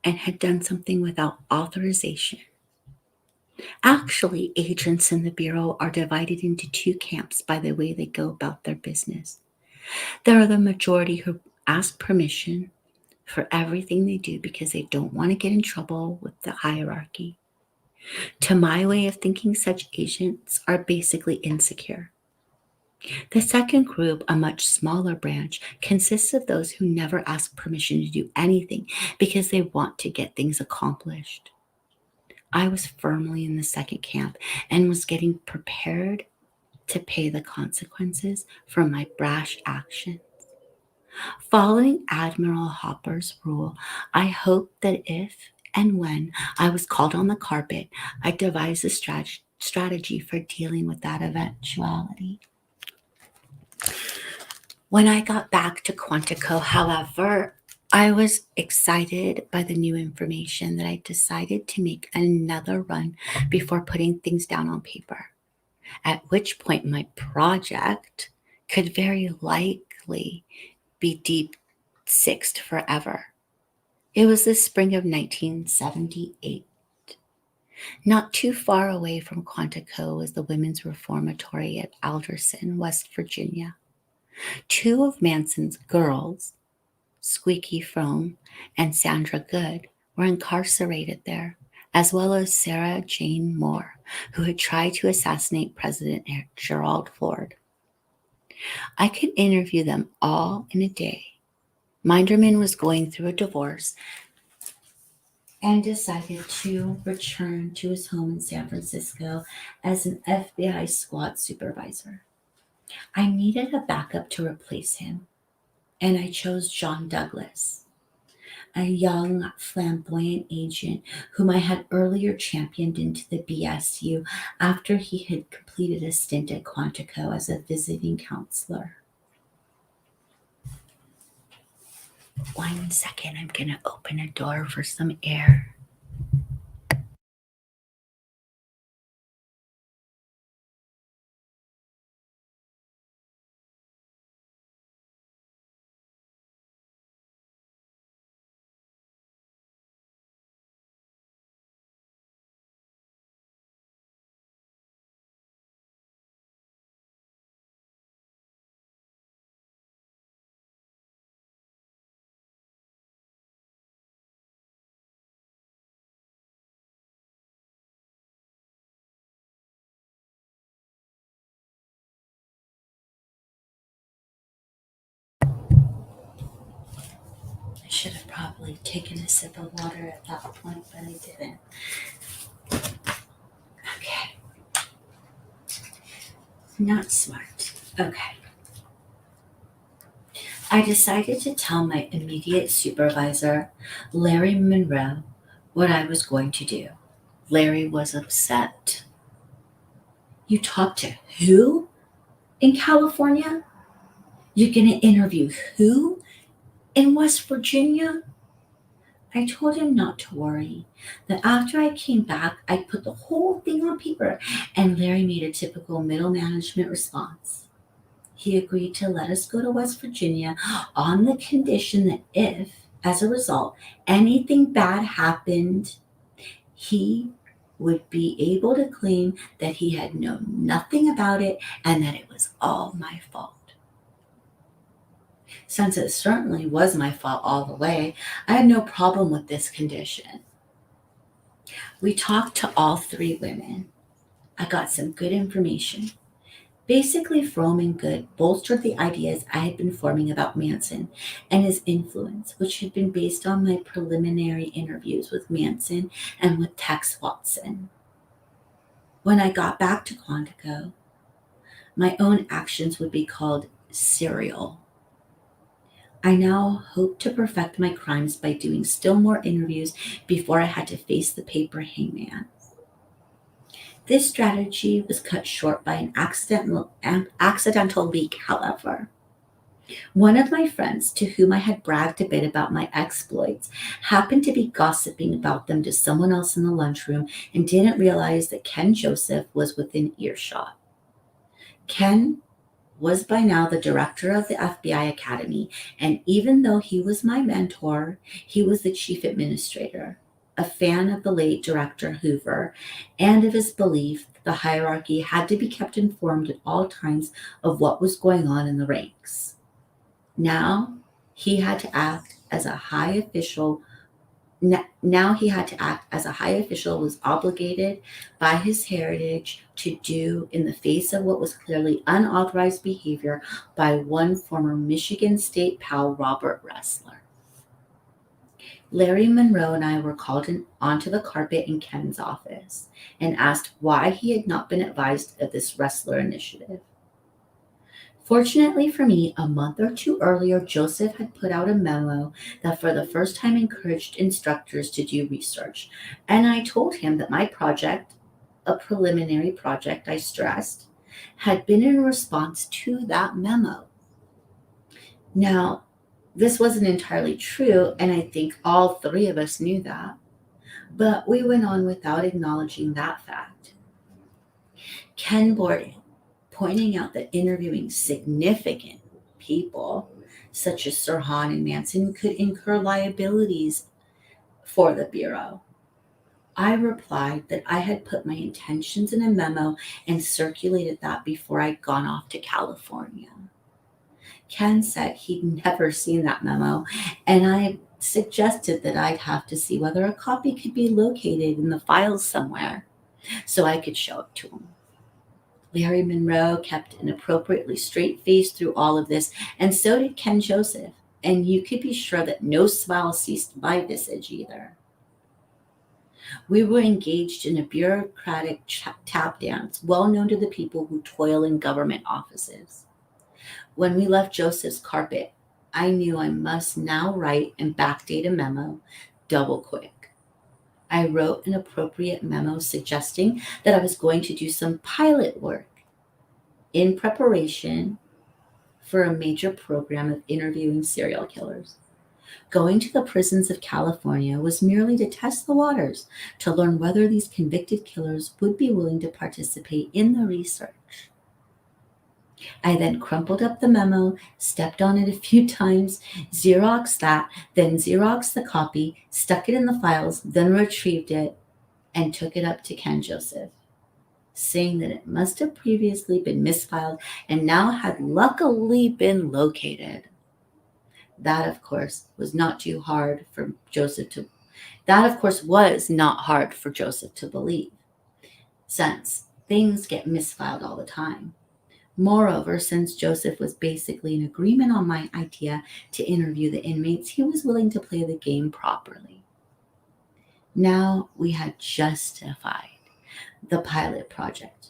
and had done something without authorization. Actually, agents in the Bureau are divided into two camps by the way they go about their business. There are the majority who ask permission for everything they do because they don't want to get in trouble with the hierarchy. To my way of thinking, such agents are basically insecure. The second group, a much smaller branch, consists of those who never ask permission to do anything because they want to get things accomplished. I was firmly in the second camp and was getting prepared to pay the consequences for my brash action. Following Admiral Hopper's rule, I hoped that if and when I was called on the carpet, I'd devise a strategy for dealing with that eventuality. When I got back to Quantico, however, I was excited by the new information that I decided to make another run before putting things down on paper, at which point my project could very likely be deep sixed forever. It was the spring of 1978. Not too far away from Quantico was the Women's Reformatory at Alderson, West Virginia. Two of Manson's girls, Squeaky Fromme and Sandra Good, were incarcerated there, as well as Sarah Jane Moore, who had tried to assassinate President Gerald Ford. I could interview them all in a day. Minderman was going through a divorce and decided to return to his home in San Francisco as an FBI SWAT supervisor. I needed a backup to replace him, and I chose John Douglas, a young, flamboyant agent whom I had earlier championed into the BSU after he had completed a stint at Quantico as a visiting counselor. 1 second, I'm going to open a door for some air. I should have probably taken a sip of water at that point, but I didn't. Okay. Not smart. Okay. I decided to tell my immediate supervisor, Larry Monroe, what I was going to do. Larry was upset. You talked to who in California? You're going to interview who in West Virginia? I told him not to worry, that after I came back, I'd put the whole thing on paper, and Larry made a typical middle management response. He agreed to let us go to West Virginia on the condition that if, as a result, anything bad happened, he would be able to claim that he had known nothing about it and that it was all my fault. Since it certainly was my fault all the way, I had no problem with this condition. We talked to all three women. I got some good information. Basically, Fromm and Good bolstered the ideas I had been forming about Manson and his influence, which had been based on my preliminary interviews with Manson and with Tex Watson. When I got back to Quantico, my own actions would be called serial. I now hoped to perfect my crimes by doing still more interviews before I had to face the paper hangman. This strategy was cut short by an accidental leak, however. One of my friends, to whom I had bragged a bit about my exploits, happened to be gossiping about them to someone else in the lunchroom and didn't realize that Ken Joseph was within earshot. Ken was by now the director of the FBI Academy, and even though he was my mentor, he was the chief administrator, a fan of the late Director Hoover, and of his belief that the hierarchy had to be kept informed at all times of what was going on in the ranks. Now he had to act as a high official Now he had to act as a high official was obligated by his heritage to do in the face of what was clearly unauthorized behavior by one former Michigan State pal, Robert Ressler. Larry Monroe and I were called onto the carpet in Ken's office and asked why he had not been advised of this Ressler initiative. Fortunately for me, a month or two earlier, Joseph had put out a memo that for the first time encouraged instructors to do research. And I told him that my project, a preliminary project I stressed, had been in response to that memo. Now, this wasn't entirely true, and I think all three of us knew that. But we went on without acknowledging that fact. Ken Borden, pointing out that interviewing significant people, such as Sirhan and Manson, could incur liabilities for the Bureau. I replied that I had put my intentions in a memo and circulated that before I'd gone off to California. Ken said he'd never seen that memo, and I suggested that I'd have to see whether a copy could be located in the files somewhere so I could show it to him. Larry Monroe kept an appropriately straight face through all of this, and so did Ken Joseph, and you could be sure that no smile ceased my visage either. We were engaged in a bureaucratic tap dance well known to the people who toil in government offices. When we left Joseph's carpet, I knew I must now write and backdate a memo double quick. I wrote an appropriate memo suggesting that I was going to do some pilot work in preparation for a major program of interviewing serial killers. Going to the prisons of California was merely to test the waters, to learn whether these convicted killers would be willing to participate in the research. I then crumpled up the memo, stepped on it a few times, Xeroxed that, then Xeroxed the copy, stuck it in the files, then retrieved it, and took it up to Ken Joseph, saying that it must have previously been misfiled and now had luckily been located. That, of course, was not hard for Joseph to believe, since things get misfiled all the time. Moreover, since Joseph was basically in agreement on my idea to interview the inmates, he was willing to play the game properly. Now we had justified the pilot project.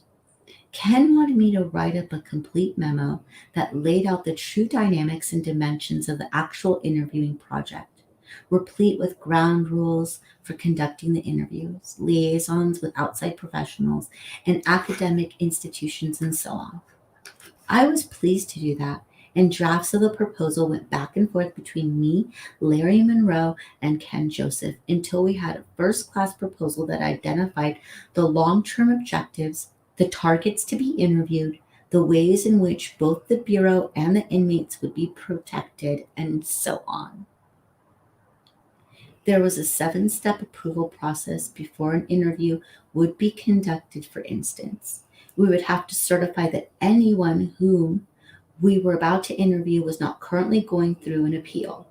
Ken wanted me to write up a complete memo that laid out the true dynamics and dimensions of the actual interviewing project, replete with ground rules for conducting the interviews, liaisons with outside professionals, and academic institutions, and so on. I was pleased to do that, and drafts of the proposal went back and forth between me, Larry Monroe, and Ken Joseph until we had a first-class proposal that identified the long-term objectives, the targets to be interviewed, the ways in which both the Bureau and the inmates would be protected, and so on. There was a 7-step approval process before an interview would be conducted. For instance, we would have to certify that anyone whom we were about to interview was not currently going through an appeal.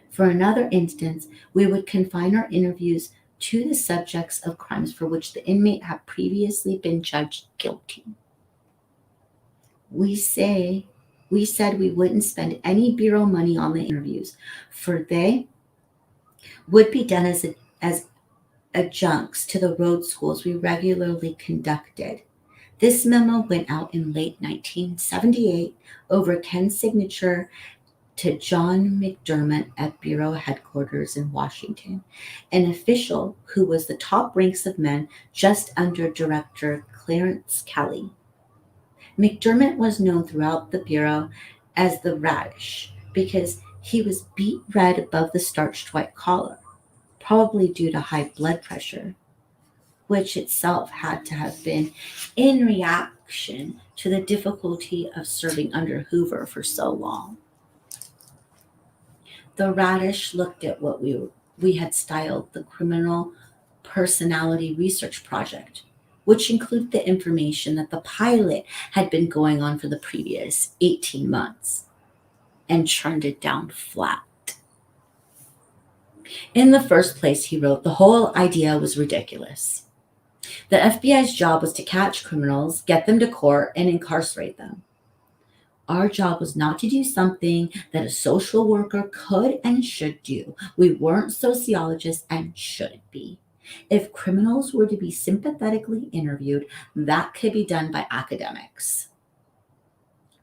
For another instance, we would confine our interviews to the subjects of crimes for which the inmate had previously been judged guilty. We said we wouldn't spend any bureau money on the interviews, for they would be done as adjuncts to the road schools we regularly conducted. This memo went out in late 1978 over Ken's signature to John McDermott at Bureau headquarters in Washington, an official who was the top ranks of men just under Director Clarence Kelly. McDermott was known throughout the Bureau as the Radish because he was beet red above the starched white collar, probably due to high blood pressure, which itself had to have been in reaction to the difficulty of serving under Hoover for so long. The Radish looked at what we had styled the Criminal Personality Research Project, which included the information that the pilot had been going on for the previous 18 months, and churned it down flat. In the first place, he wrote, the whole idea was ridiculous. The FBI's job was to catch criminals, get them to court, and incarcerate them. Our job was not to do something that a social worker could and should do. We weren't sociologists and shouldn't be. If criminals were to be sympathetically interviewed, that could be done by academics.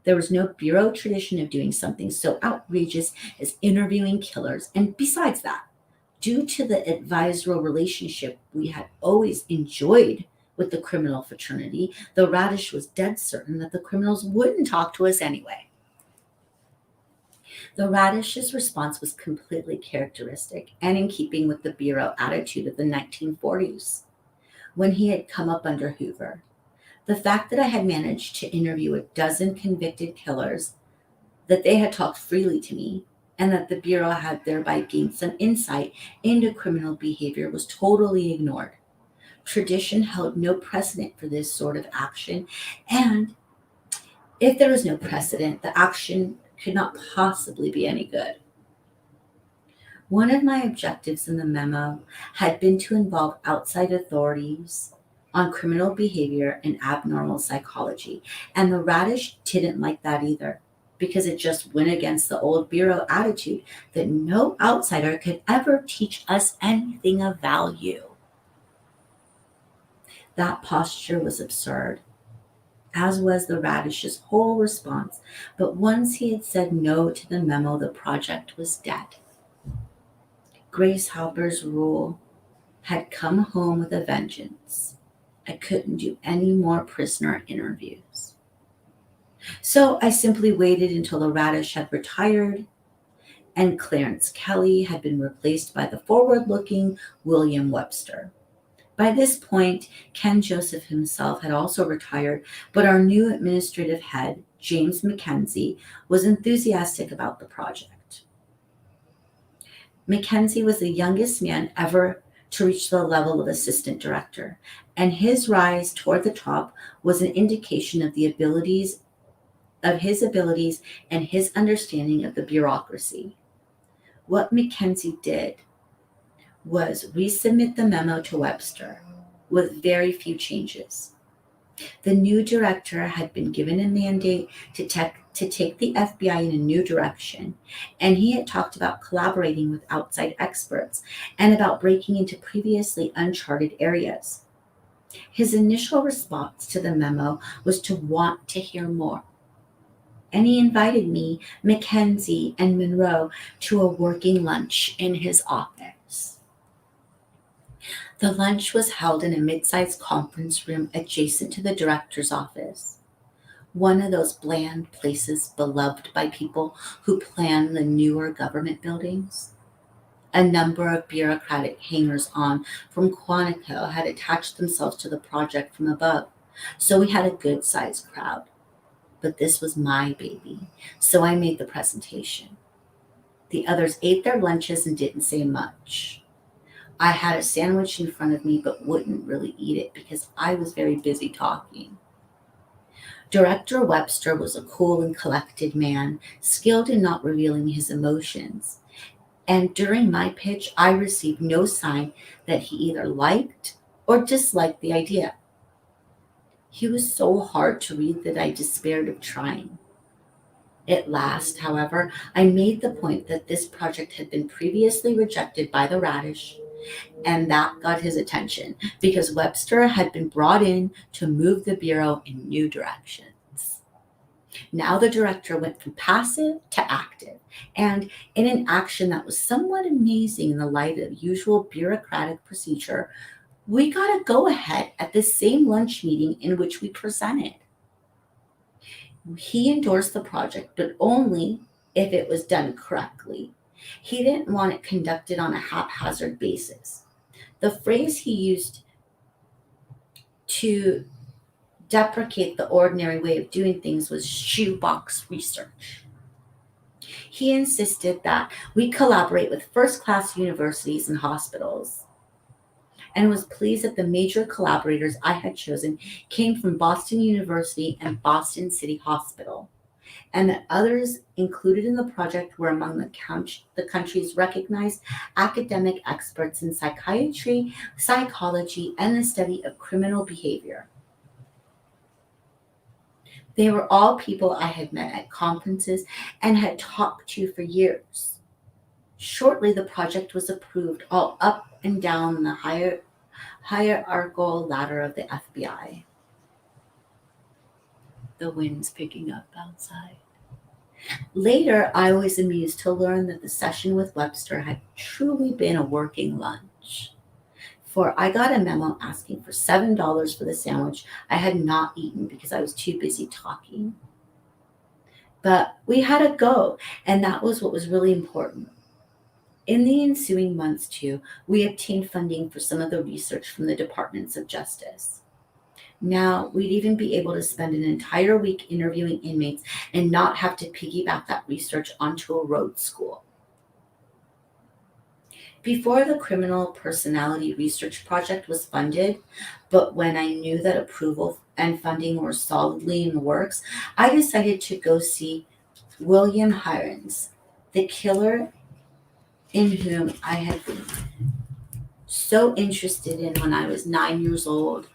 There was no bureau tradition of doing something so outrageous as interviewing killers, and besides that, due to the advisorial relationship we had always enjoyed with the criminal fraternity, the Radish was dead certain that the criminals wouldn't talk to us anyway. The Radish's response was completely characteristic and in keeping with the Bureau attitude of the 1940s, when he had come up under Hoover. The fact that I had managed to interview a dozen convicted killers, that they had talked freely to me, and that the Bureau had thereby gained some insight into criminal behavior was totally ignored. Tradition held no precedent for this sort of action, and if there was no precedent, the action could not possibly be any good. One of my objectives in the memo had been to involve outside authorities on criminal behavior and abnormal psychology, and the Radish didn't like that either, because it just went against the old Bureau attitude that no outsider could ever teach us anything of value. That posture was absurd, as was the Radish's whole response, but once he had said no to the memo, the project was dead. Grace Hopper's rule had come home with a vengeance. I couldn't do any more prisoner interviews. So I simply waited until the Radish had retired and Clarence Kelly had been replaced by the forward-looking William Webster. By this point, Ken Joseph himself had also retired, but our new administrative head, James Mackenzie, was enthusiastic about the project. Mackenzie was the youngest man ever to reach the level of assistant director, and his rise toward the top was an indication of his abilities and his understanding of the bureaucracy. What Mackenzie did was resubmit the memo to Webster with very few changes. The new director had been given a mandate to take the FBI in a new direction, and he had talked about collaborating with outside experts and about breaking into previously uncharted areas. His initial response to the memo was to want to hear more, and he invited me, Mackenzie, and Monroe to a working lunch in his office. The lunch was held in a mid-sized conference room adjacent to the director's office, one of those bland places beloved by people who plan the newer government buildings. A number of bureaucratic hangers-on from Quantico had attached themselves to the project from above, so we had a good-sized crowd. But this was my baby, so I made the presentation. The others ate their lunches and didn't say much. I had a sandwich in front of me but wouldn't really eat it because I was very busy talking. Director Webster was a cool and collected man, skilled in not revealing his emotions. And during my pitch, I received no sign that he either liked or disliked the idea. He was so hard to read that I despaired of trying. At last, however, I made the point that this project had been previously rejected by the Radish, and that got his attention because Webster had been brought in to move the Bureau in new directions. Now the director went from passive to active, and in an action that was somewhat amazing in the light of usual bureaucratic procedure, we got a go ahead at the same lunch meeting in which we presented. He endorsed the project, but only if it was done correctly. He didn't want it conducted on a haphazard basis. The phrase he used to deprecate the ordinary way of doing things was shoebox research. He insisted that we collaborate with first class universities and hospitals, and was pleased that the major collaborators I had chosen came from Boston University and Boston City Hospital, and that others included in the project were among the country's recognized academic experts in psychiatry, psychology, and the study of criminal behavior. They were all people I had met at conferences and had talked to for years. Shortly, the project was approved all up and down the hierarchical ladder of the FBI. The wind's picking up outside. Later, I was amused to learn that the session with Webster had truly been a working lunch. For I got a memo asking for $7 for the sandwich I had not eaten because I was too busy talking. But we had a go, and that was what was really important. In the ensuing months, too, we obtained funding for some of the research from the Departments of Justice. Now, we'd even be able to spend an entire week interviewing inmates and not have to piggyback that research onto a road school. Before the Criminal Personality Research Project was funded, but when I knew that approval and funding were solidly in the works, I decided to go see William Hirons, the killer in whom I had been so interested in when I was 9 years old.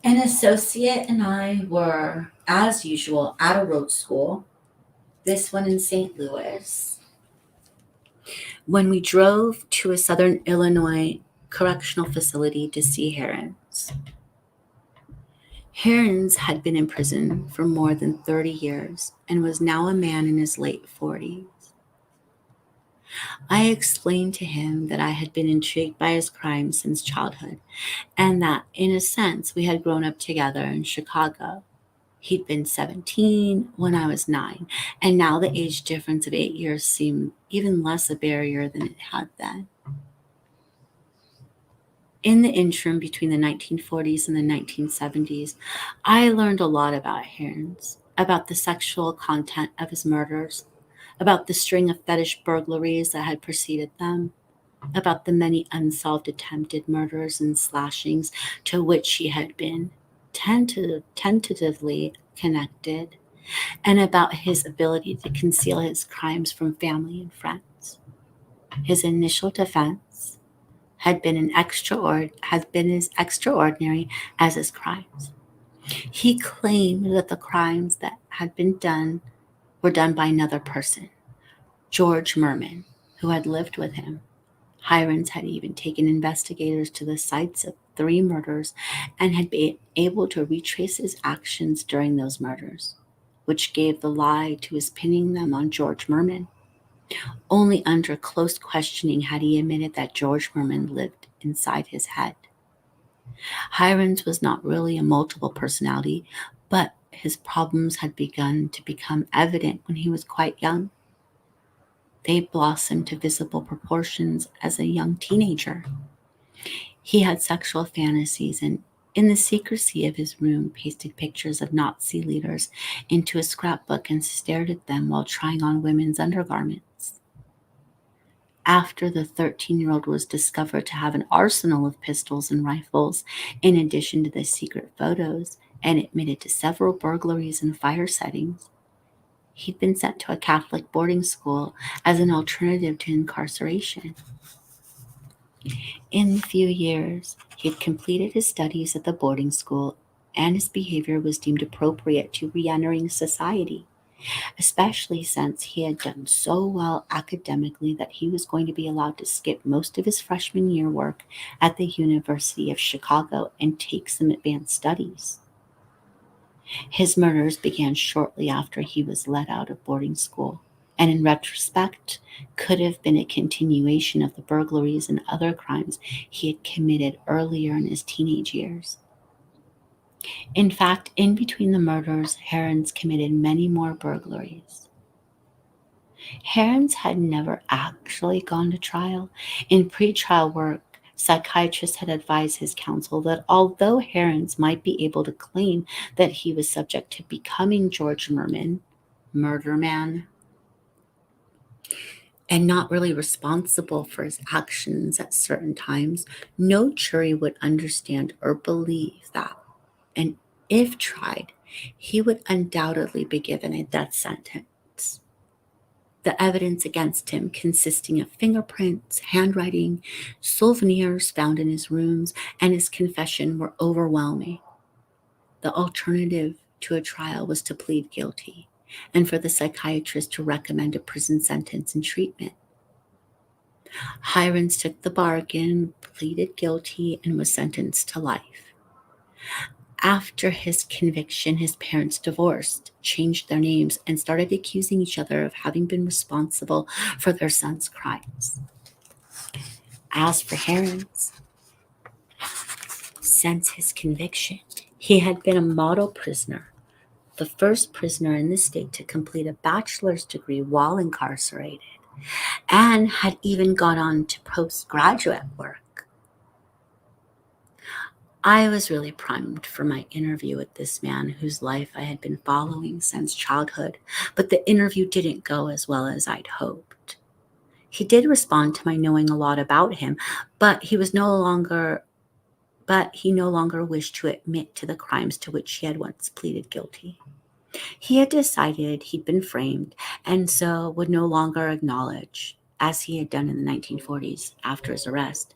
An associate and I were, as usual, at a road school, this one in St. Louis, when we drove to a southern Illinois correctional facility to see Hirons. Hirons had been in prison for more than 30 years and was now a man in his late 40s. I explained to him that I had been intrigued by his crimes since childhood, and that, in a sense, we had grown up together in Chicago. He'd been 17 when I was 9, and now the age difference of 8 years seemed even less a barrier than it had then. In the interim between the 1940s and the 1970s, I learned a lot about Hirons, about the sexual content of his murders, about the string of fetish burglaries that had preceded them, about the many unsolved attempted murders and slashings to which he had been tentatively connected, and about his ability to conceal his crimes from family and friends. His initial defense had been as extraordinary as his crimes. He claimed that the crimes that had been done were done by another person, George Merman, who had lived with him. Hirons had even taken investigators to the sites of 3 murders and had been able to retrace his actions during those murders, which gave the lie to his pinning them on George Merman. Only under close questioning had he admitted that George Merman lived inside his head. Hirons was not really a multiple personality, but his problems had begun to become evident when he was quite young. They blossomed to visible proportions as a young teenager. He had sexual fantasies and, in the secrecy of his room, pasted pictures of Nazi leaders into a scrapbook and stared at them while trying on women's undergarments. after the 13-year-old was discovered to have an arsenal of pistols and rifles, in addition to the secret photos, and admitted to several burglaries and fire settings. He'd been sent to a Catholic boarding school as an alternative to incarceration. In a few years, he had completed his studies at the boarding school, and his behavior was deemed appropriate to re-entering society, especially since he had done so well academically that he was going to be allowed to skip most of his freshman year work at the University of Chicago and take some advanced studies. His murders began shortly after he was let out of boarding school, and in retrospect, could have been a continuation of the burglaries and other crimes he had committed earlier in his teenage years. In fact, in between the murders, Herons committed many more burglaries. Herons had never actually gone to trial. In pretrial work, psychiatrists had advised his counsel that although Herons might be able to claim that he was subject to becoming George Merman, Murder Man, and not really responsible for his actions at certain times, no jury would understand or believe that. And if tried, he would undoubtedly be given a death sentence. The evidence against him, consisting of fingerprints, handwriting, souvenirs found in his rooms, and his confession, were overwhelming. The alternative to a trial was to plead guilty, and for the psychiatrist to recommend a prison sentence and treatment. Hirons took the bargain, pleaded guilty, and was sentenced to life. After his conviction, his parents divorced, changed their names, and started accusing each other of having been responsible for their son's crimes. As for Herons, since his conviction, he had been a model prisoner, the first prisoner in the state to complete a bachelor's degree while incarcerated, and had even gone on to postgraduate work. I was really primed for my interview with this man whose life I had been following since childhood, but the interview didn't go as well as I'd hoped. He did respond to my knowing a lot about him, but he no longer wished to admit to the crimes to which he had once pleaded guilty. He had decided he'd been framed and so would no longer acknowledge, as he had done in the 1940s after his arrest,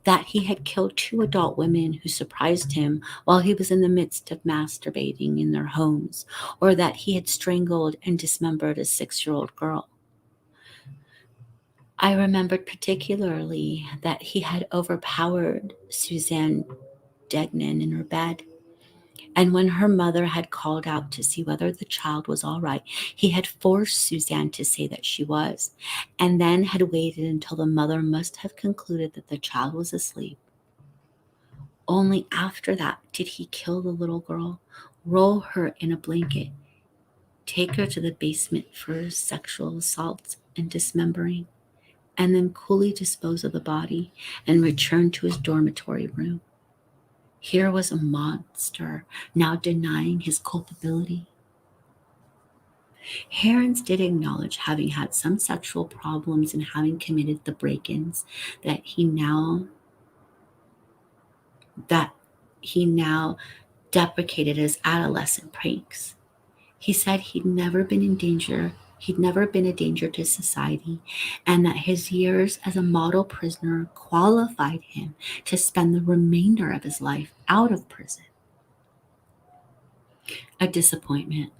that he had killed two adult women who surprised him while he was in the midst of masturbating in their homes, or that he had strangled and dismembered a 6-year-old girl. I remembered particularly that he had overpowered Suzanne Degnan in her bed, and when her mother had called out to see whether the child was all right, he had forced Suzanne to say that she was, and then had waited until the mother must have concluded that the child was asleep. Only after that did he kill the little girl, roll her in a blanket, take her to the basement for sexual assaults and dismembering, and then coolly dispose of the body and return to his dormitory room. Here was a monster now denying his culpability. Herons did acknowledge having had some sexual problems and having committed the break-ins that he now deprecated as adolescent pranks. He said he'd never been a danger to society, and that his years as a model prisoner qualified him to spend the remainder of his life out of prison. A disappointment.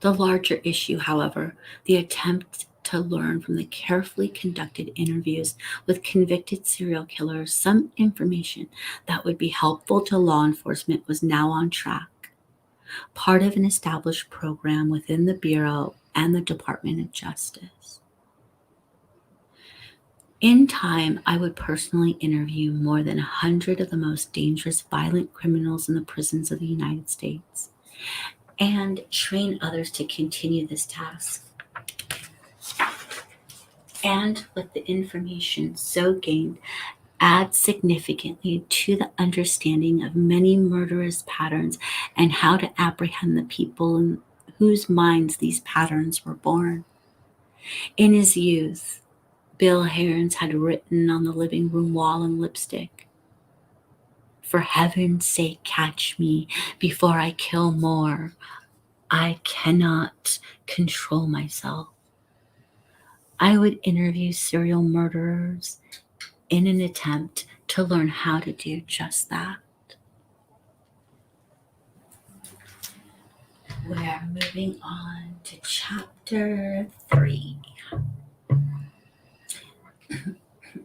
The larger issue, however, the attempt to learn from the carefully conducted interviews with convicted serial killers some information that would be helpful to law enforcement, was now on track, part of an established program within the Bureau and the Department of Justice. In time, I would personally interview more than 100 of the most dangerous violent criminals in the prisons of the United States, and train others to continue this task. And with the information so gained, add significantly to the understanding of many murderous patterns and how to apprehend the people in whose minds these patterns were born. In his youth, Bill Herons had written on the living room wall in lipstick, "For heaven's sake, catch me before I kill more. I cannot control myself." I would interview serial murderers in an attempt to learn how to do just that. We're moving on to chapter 3.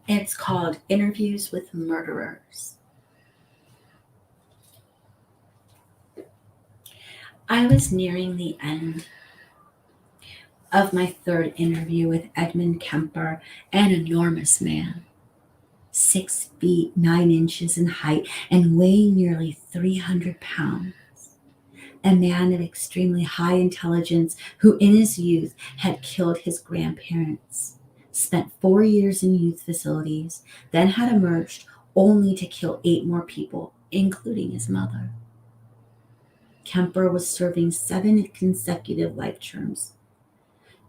It's called Interviews with Murderers. I was nearing the end of my third interview with Edmund Kemper, an enormous man, 6 feet 9 inches in height and weighing nearly 300 pounds. A man of extremely high intelligence who in his youth had killed his grandparents, spent 4 years in youth facilities, then had emerged only to kill 8 more people, including his mother. Kemper was serving 7 consecutive life terms.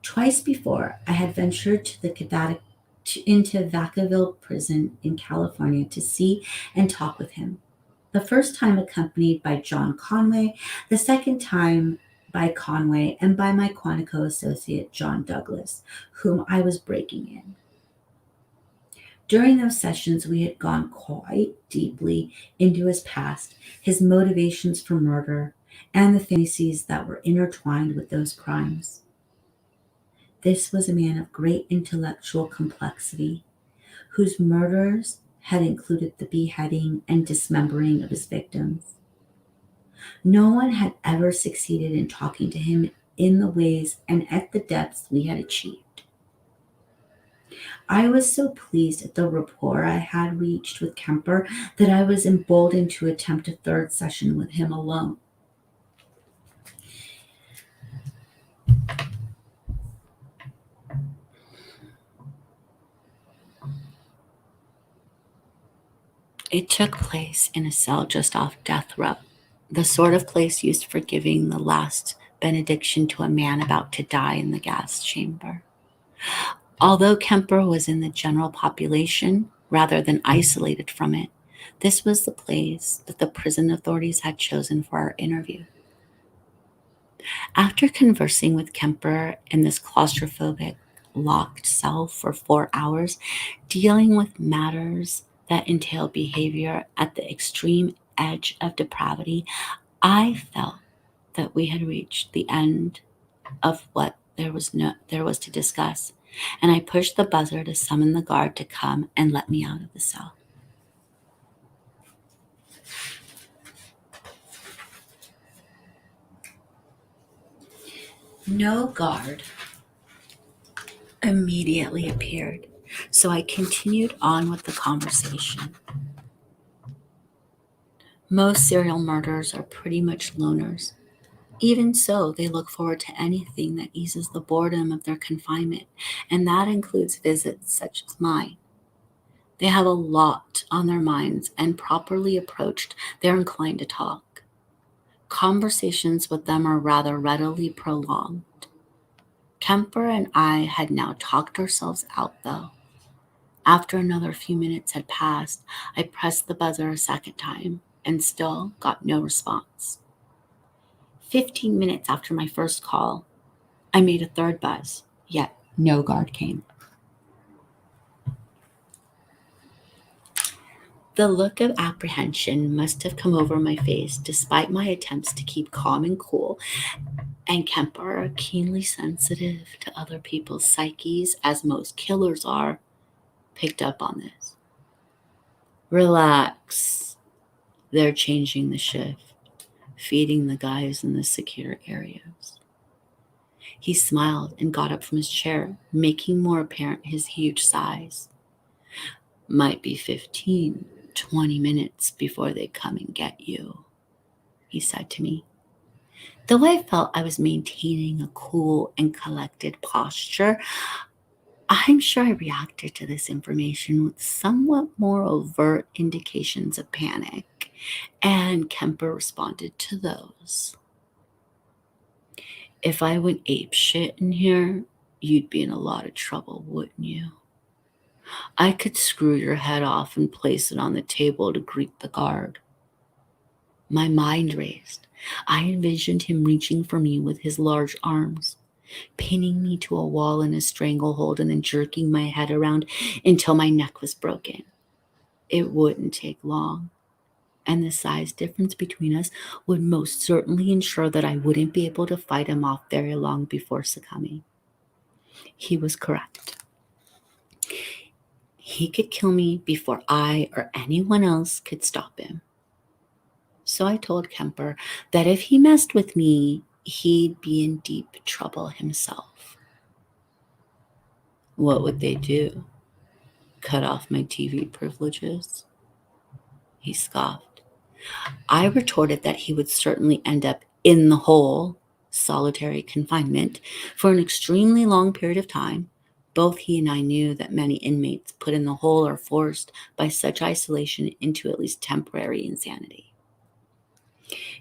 Twice before, I had ventured into Vacaville prison in California to see and talk with him. The first time accompanied by John Conway, the second time by Conway and by my Quantico associate, John Douglas, whom I was breaking in. During those sessions, we had gone quite deeply into his past, his motivations for murder, and the fantasies that were intertwined with those crimes. This was a man of great intellectual complexity, whose murders had included the beheading and dismembering of his victims. No one had ever succeeded in talking to him in the ways and at the depths we had achieved. I was so pleased at the rapport I had reached with Kemper that I was emboldened to attempt a third session with him alone. It took place in a cell just off death row, the sort of place used for giving the last benediction to a man about to die in the gas chamber. Although Kemper was in the general population rather than isolated from it, this was the place that the prison authorities had chosen for our interview. After conversing with Kemper in this claustrophobic, locked cell for 4 hours, dealing with matters that entail behavior at the extreme edge of depravity, I felt that we had reached the end of what there was to discuss, and I pushed the buzzer to summon the guard to come and let me out of the cell. No guard immediately appeared, so I continued on with the conversation. Most serial murderers are pretty much loners. Even so, they look forward to anything that eases the boredom of their confinement, and that includes visits such as mine. They have a lot on their minds, and properly approached, they're inclined to talk. Conversations with them are rather readily prolonged. Kemper and I had now talked ourselves out, though. After another few minutes had passed, I pressed the buzzer a second time and still got no response. 15 minutes after my first call, I made a third buzz, yet no guard came. The look of apprehension must have come over my face despite my attempts to keep calm and cool, and Kemper, keenly sensitive to other people's psyches, as most killers are, picked up on this. "Relax. They're changing the shift, feeding the guys in the secure areas." He smiled and got up from his chair, making more apparent his huge size. "Might be 15, 20 minutes before they come and get you," he said to me. Though I felt I was maintaining a cool and collected posture, I'm sure I reacted to this information with somewhat more overt indications of panic, and Kemper responded to those. "If I went ape shit in here, you'd be in a lot of trouble, wouldn't you?" I could screw your head off and place it on the table to greet the guard. My mind raced. I envisioned him reaching for me with his large arms, pinning me to a wall in a stranglehold, and then jerking my head around until my neck was broken. It wouldn't take long, and the size difference between us would most certainly ensure that I wouldn't be able to fight him off very long before succumbing. He was correct. He could kill me before I or anyone else could stop him. So I told Kemper that if he messed with me, he'd be in deep trouble himself. What would they do? Cut off my TV privileges? He scoffed. I retorted that he would certainly end up in the hole, solitary confinement, for an extremely long period of time. Both he and I knew that many inmates put in the hole are forced by such isolation into at least temporary insanity.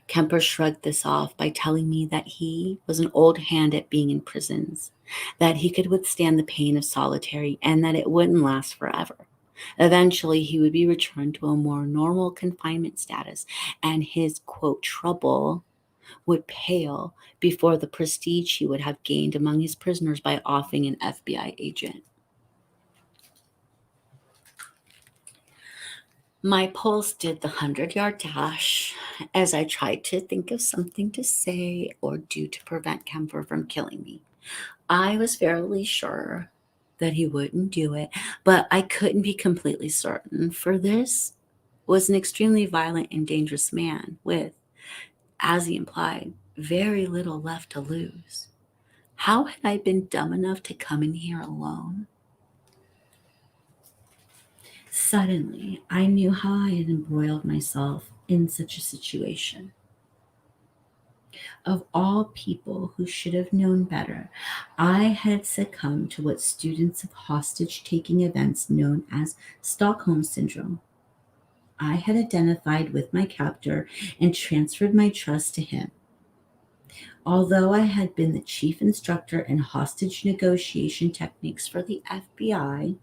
Kemper shrugged this off by telling me that he was an old hand at being in prisons, that he could withstand the pain of solitary, and that it wouldn't last forever. Eventually, he would be returned to a more normal confinement status, and his, quote, trouble would pale before the prestige he would have gained among his prisoners by offing an FBI agent. My pulse did the 100-yard dash as I tried to think of something to say or do to prevent Kemper from killing me. I was fairly sure that he wouldn't do it, but I couldn't be completely certain, for this was an extremely violent and dangerous man with, as he implied, very little left to lose. How had I been dumb enough to come in here alone? Suddenly, I knew how I had embroiled myself in such a situation. Of all people who should have known better, I had succumbed to what students of hostage taking events known as Stockholm Syndrome. I had identified with my captor and transferred my trust to him. Although I had been the chief instructor in hostage negotiation techniques for the FBI,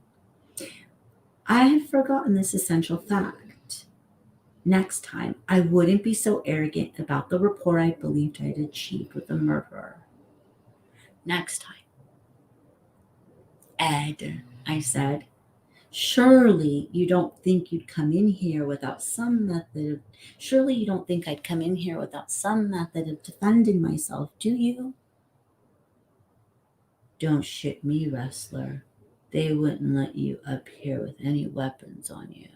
I had forgotten this essential fact. Next time, I wouldn't be so arrogant about the rapport I believed I had achieved with the murderer. Next time. Ed, I said, surely you don't think you'd come in here without some method of, surely you don't think I'd come in here without some method of defending myself, do you? Don't shit me, Ressler. They wouldn't let you up here with any weapons on you.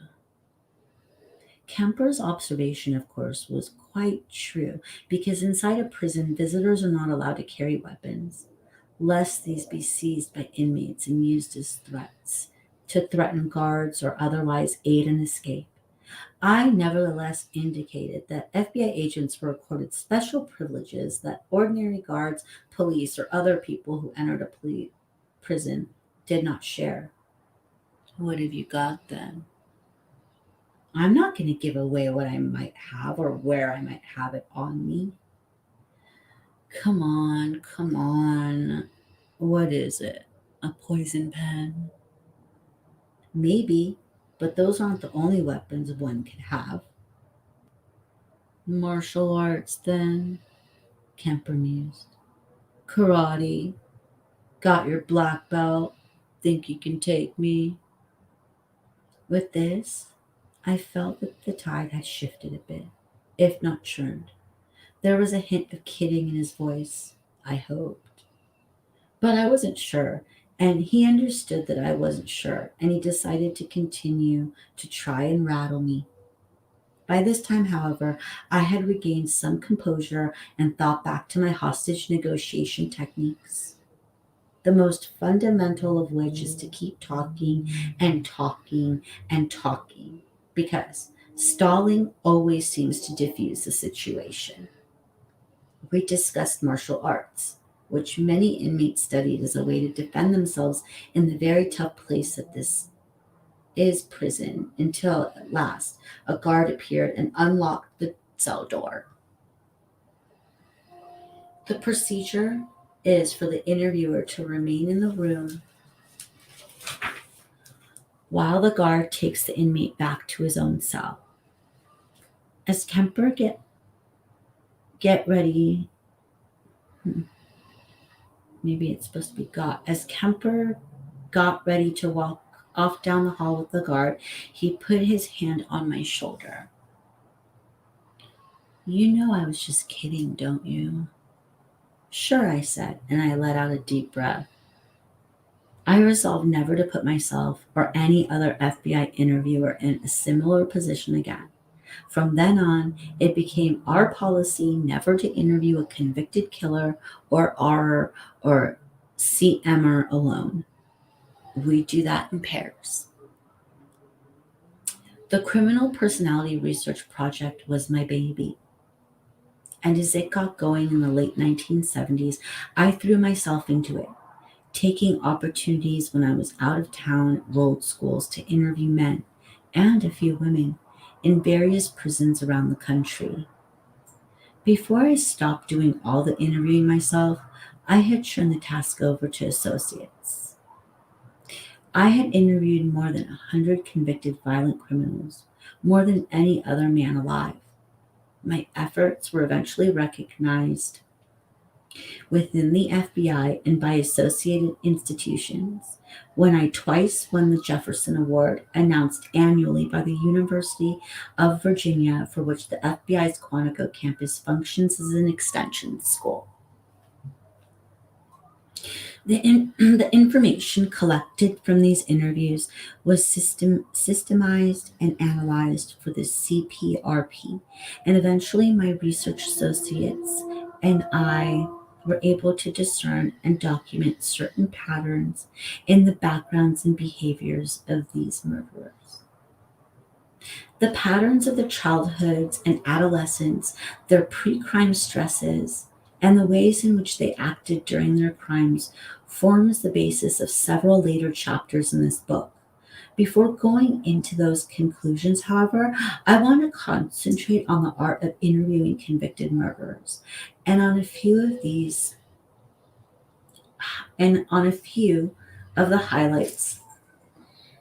Kemper's observation, of course, was quite true, because inside a prison, visitors are not allowed to carry weapons, lest these be seized by inmates and used as threats to threaten guards or otherwise aid an escape. I nevertheless indicated that FBI agents were accorded special privileges that ordinary guards, police, or other people who entered a prison did not share. What have you got then? I'm not going to give away what I might have or where I might have it on me. Come on, come on. What is it? A poison pen? Maybe, but those aren't the only weapons one could have. Martial arts, then, Kemper mused. Karate. Got your black belt. Think you can take me? With this, I felt that the tide had shifted a bit, if not churned. There was a hint of kidding in his voice, I hoped. But I wasn't sure, and he understood that I wasn't sure, and he decided to continue to try and rattle me. By this time, however, I had regained some composure and thought back to my hostage negotiation techniques, the most fundamental of which is to keep talking and talking and talking, because stalling always seems to diffuse the situation. We discussed martial arts, which many inmates studied as a way to defend themselves in the very tough place that this is prison, until at last a guard appeared and unlocked the cell door. The procedure is for the interviewer to remain in the room while the guard takes the inmate back to his own cell. As Kemper get ready, maybe it's supposed to be got. As Kemper got ready to walk off down the hall with the guard, he put his hand on my shoulder. You know I was just kidding, don't you? Sure, I said, and I let out a deep breath. I resolved never to put myself or any other FBI interviewer in a similar position again. From then on, it became our policy never to interview a convicted killer or R or CMer alone. We do that in pairs. The Criminal Personality Research Project was my baby. And as it got going in the late 1970s, I threw myself into it, taking opportunities when I was out of town at road schools to interview men and a few women in various prisons around the country. Before I stopped doing all the interviewing myself, I had turned the task over to associates. I had interviewed more than 100 convicted violent criminals, more than any other man alive. My efforts were eventually recognized within the FBI and by associated institutions when I twice won the Jefferson Award, announced annually by the University of Virginia, for which the FBI's Quantico campus functions as an extension school. The information collected from these interviews was systemized and analyzed for the CPRP, and eventually my research associates and I were able to discern and document certain patterns in the backgrounds and behaviors of these murderers. The patterns of their childhoods and adolescence, their pre-crime stresses, and the ways in which they acted during their crimes forms the basis of several later chapters in this book. Before going into those conclusions, however, I want to concentrate on the art of interviewing convicted murderers and on a few of the highlights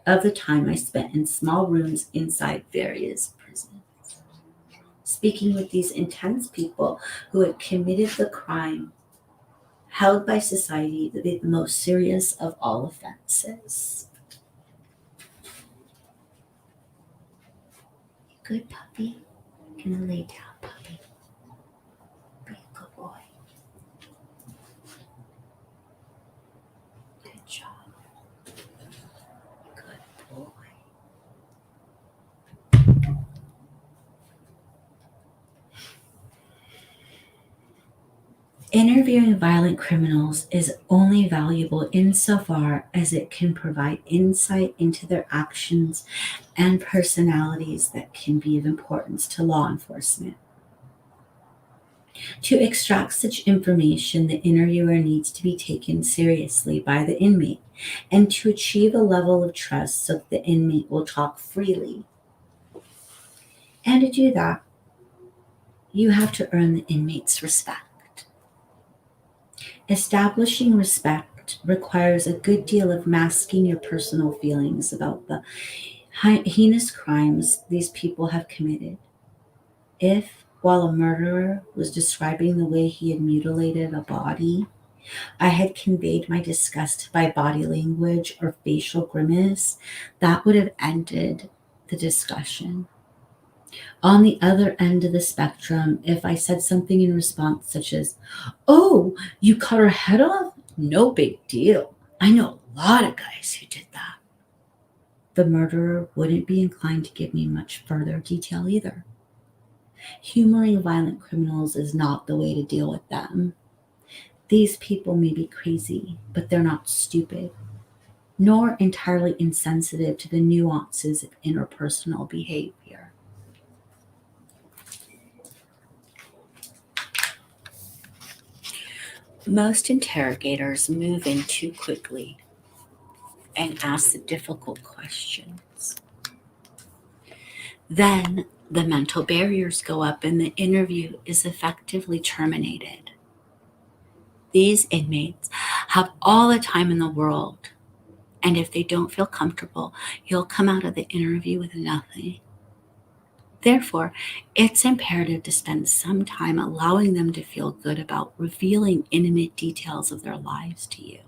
of the time I spent in small rooms inside various prisons, speaking with these intense people who had committed the crime held by society to be the most serious of all offenses. Good puppy. Gonna lay down, puppy. Be a good boy. Good job. Good boy. Interviewing violent criminals is only valuable insofar as it can provide insight into their actions and personalities that can be of importance to law enforcement. To extract such information, the interviewer needs to be taken seriously by the inmate, and to achieve a level of trust so that the inmate will talk freely. And to do that, you have to earn the inmate's respect. Establishing respect requires a good deal of masking your personal feelings about the heinous crimes these people have committed. If, while a murderer was describing the way he had mutilated a body, I had conveyed my disgust by body language or facial grimace, that would have ended the discussion. On the other end of the spectrum, if I said something in response, such as, "Oh, you cut her head off? No big deal. I know a lot of guys who did that," the murderer wouldn't be inclined to give me much further detail either. Humoring violent criminals is not the way to deal with them. These people may be crazy, but they're not stupid, nor entirely insensitive to the nuances of interpersonal behavior. Most interrogators move in too quickly and ask the difficult questions. Then the mental barriers go up and the interview is effectively terminated. These inmates have all the time in the world And if they don't feel comfortable, you'll come out of the interview with nothing. Therefore, it's imperative to spend some time allowing them to feel good about revealing intimate details of their lives to you.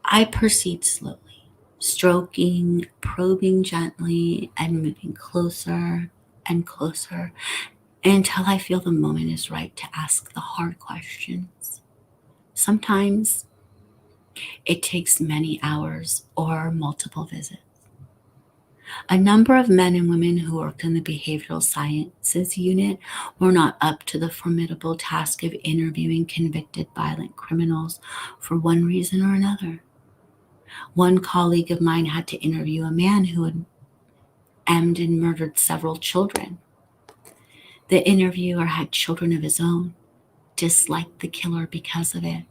I proceed slowly, stroking, probing gently, and moving closer and closer until I feel the moment is right to ask the hard questions. Sometimes it takes many hours or multiple visits. A number of men and women who worked in the behavioral sciences unit were not up to the formidable task of interviewing convicted violent criminals for one reason or another. One colleague of mine had to interview a man who had aimed and murdered several children. The interviewer had children of his own, disliked the killer because of it,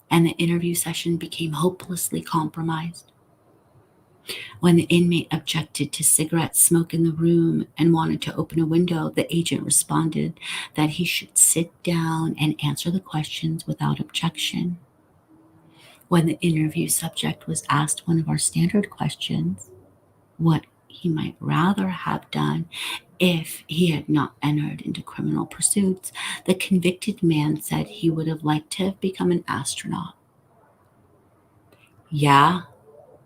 and the interview session became hopelessly compromised. When the inmate objected to cigarette smoke in the room and wanted to open a window, the agent responded that he should sit down and answer the questions without objection. When the interview subject was asked one of our standard questions, what he might rather have done if he had not entered into criminal pursuits, the convicted man said he would have liked to have become an astronaut. Yeah,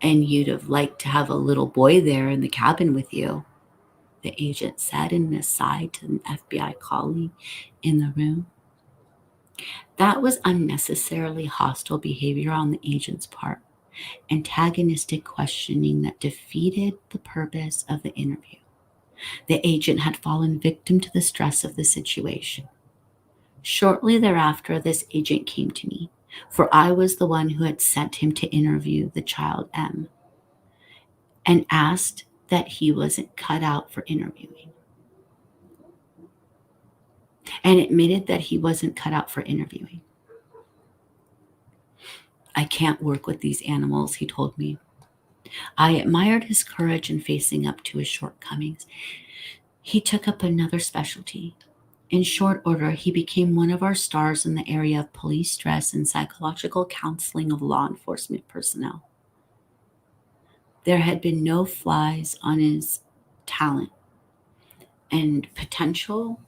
and you'd have liked to have a little boy there in the cabin with you, the agent said in an aside to an FBI colleague in the room. That was unnecessarily hostile behavior on the agent's part, antagonistic questioning that defeated the purpose of the interview. The agent had fallen victim to the stress of the situation. Shortly thereafter, this agent came to me, for I was the one who had sent him to interview the child M, and asked that he wasn't cut out for interviewing. And admitted that he wasn't cut out for interviewing. I can't work with these animals, he told me. I admired his courage in facing up to his shortcomings. He took up another specialty. In short order, he became one of our stars in the area of police stress and psychological counseling of law enforcement personnel. There had been no flies on his talent and potential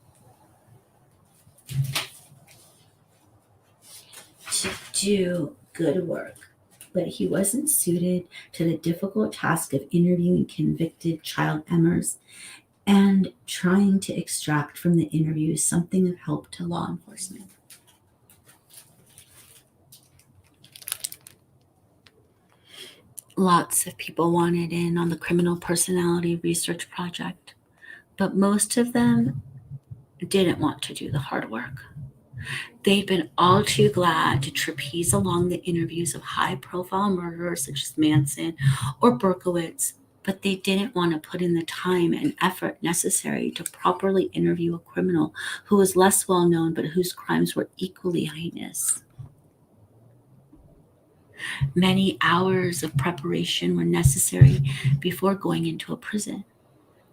to do good work, but he wasn't suited to the difficult task of interviewing convicted child Emmers and trying to extract from the interview something of help to law enforcement. Lots of people wanted in on the criminal personality research project, but most of them didn't want to do the hard work. They'd been all too glad to trapeze along the interviews of high-profile murderers such as Manson or Berkowitz, but they didn't want to put in the time and effort necessary to properly interview a criminal who was less well known but whose crimes were equally heinous. Many hours of preparation were necessary before going into a prison.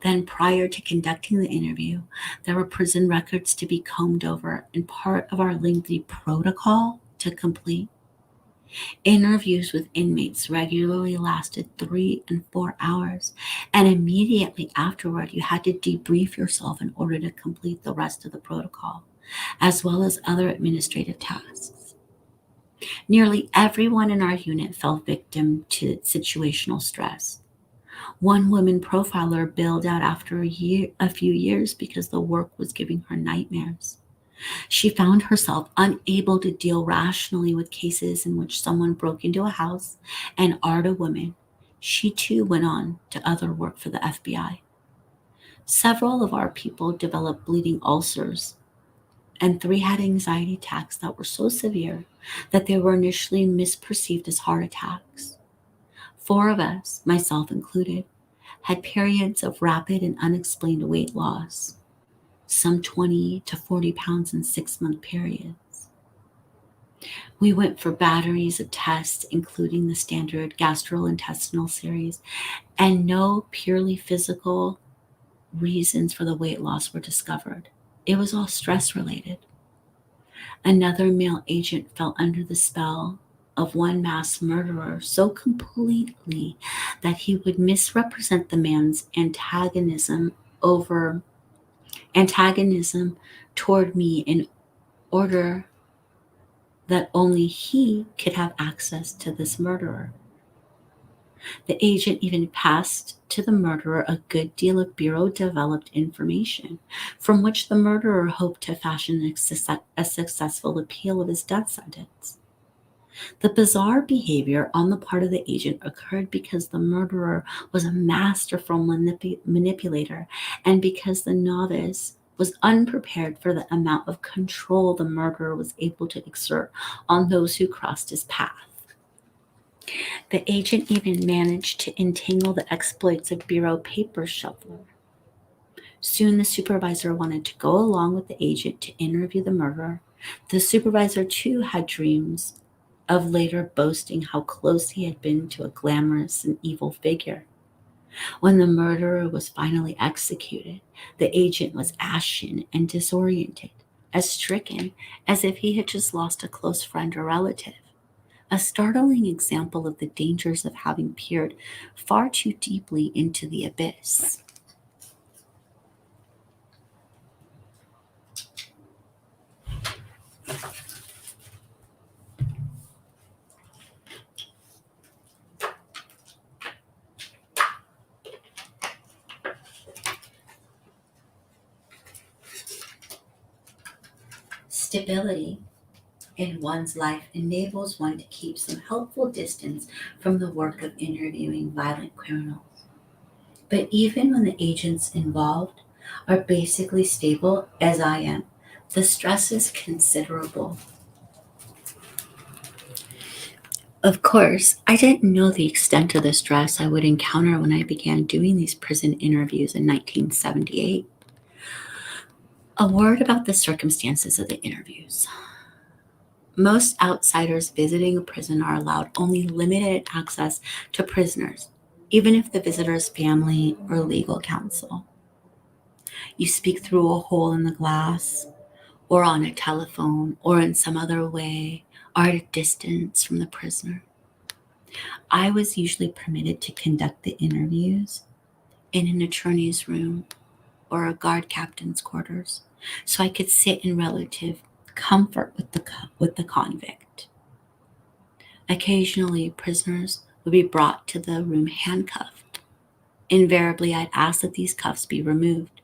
Then, prior to conducting the interview, there were prison records to be combed over and part of our lengthy protocol to complete. Interviews with inmates regularly lasted 3 and 4 hours, and immediately afterward, you had to debrief yourself in order to complete the rest of the protocol, as well as other administrative tasks. Nearly everyone in our unit fell victim to situational stress. One woman profiler bailed out after a few years because the work was giving her nightmares. She found herself unable to deal rationally with cases in which someone broke into a house and armed a woman. She too went on to other work for the FBI. Several of our people developed bleeding ulcers, and 3 had anxiety attacks that were so severe that they were initially misperceived as heart attacks. 4 of us, myself included, had periods of rapid and unexplained weight loss, some 20 to 40 pounds in 6-month periods. We went for batteries of tests, including the standard gastrointestinal series, and no purely physical reasons for the weight loss were discovered. It was all stress related. Another male agent fell under the spell of one mass murderer so completely that he would misrepresent the man's over antagonism toward me in order that only he could have access to this murderer. The agent even passed to the murderer a good deal of Bureau developed information, from which the murderer hoped to fashion a successful appeal of his death sentence. The bizarre behavior on the part of the agent occurred because the murderer was a masterful manipulator and because the novice was unprepared for the amount of control the murderer was able to exert on those who crossed his path. The agent even managed to entangle the exploits of Bureau paper shuffler. Soon the supervisor wanted to go along with the agent to interview the murderer. The supervisor too had dreams of later boasting how close he had been to a glamorous and evil figure. When the murderer was finally executed, the agent was ashen and disoriented, as stricken as if he had just lost a close friend or relative. A startling example of the dangers of having peered far too deeply into the abyss. Stability in one's life enables one to keep some helpful distance from the work of interviewing violent criminals. But even when the agents involved are basically stable, as I am, the stress is considerable. Of course, I didn't know the extent of the stress I would encounter when I began doing these prison interviews in 1978. A word about the circumstances of the interviews. Most outsiders visiting a prison are allowed only limited access to prisoners, even if the visitor's family or legal counsel. You speak through a hole in the glass, or on a telephone, or in some other way, or at a distance from the prisoner. I was usually permitted to conduct the interviews in an attorney's room or a guard captain's quarters, so I could sit in relative comfort with the convict. Occasionally, prisoners would be brought to the room handcuffed. Invariably, I'd ask that these cuffs be removed.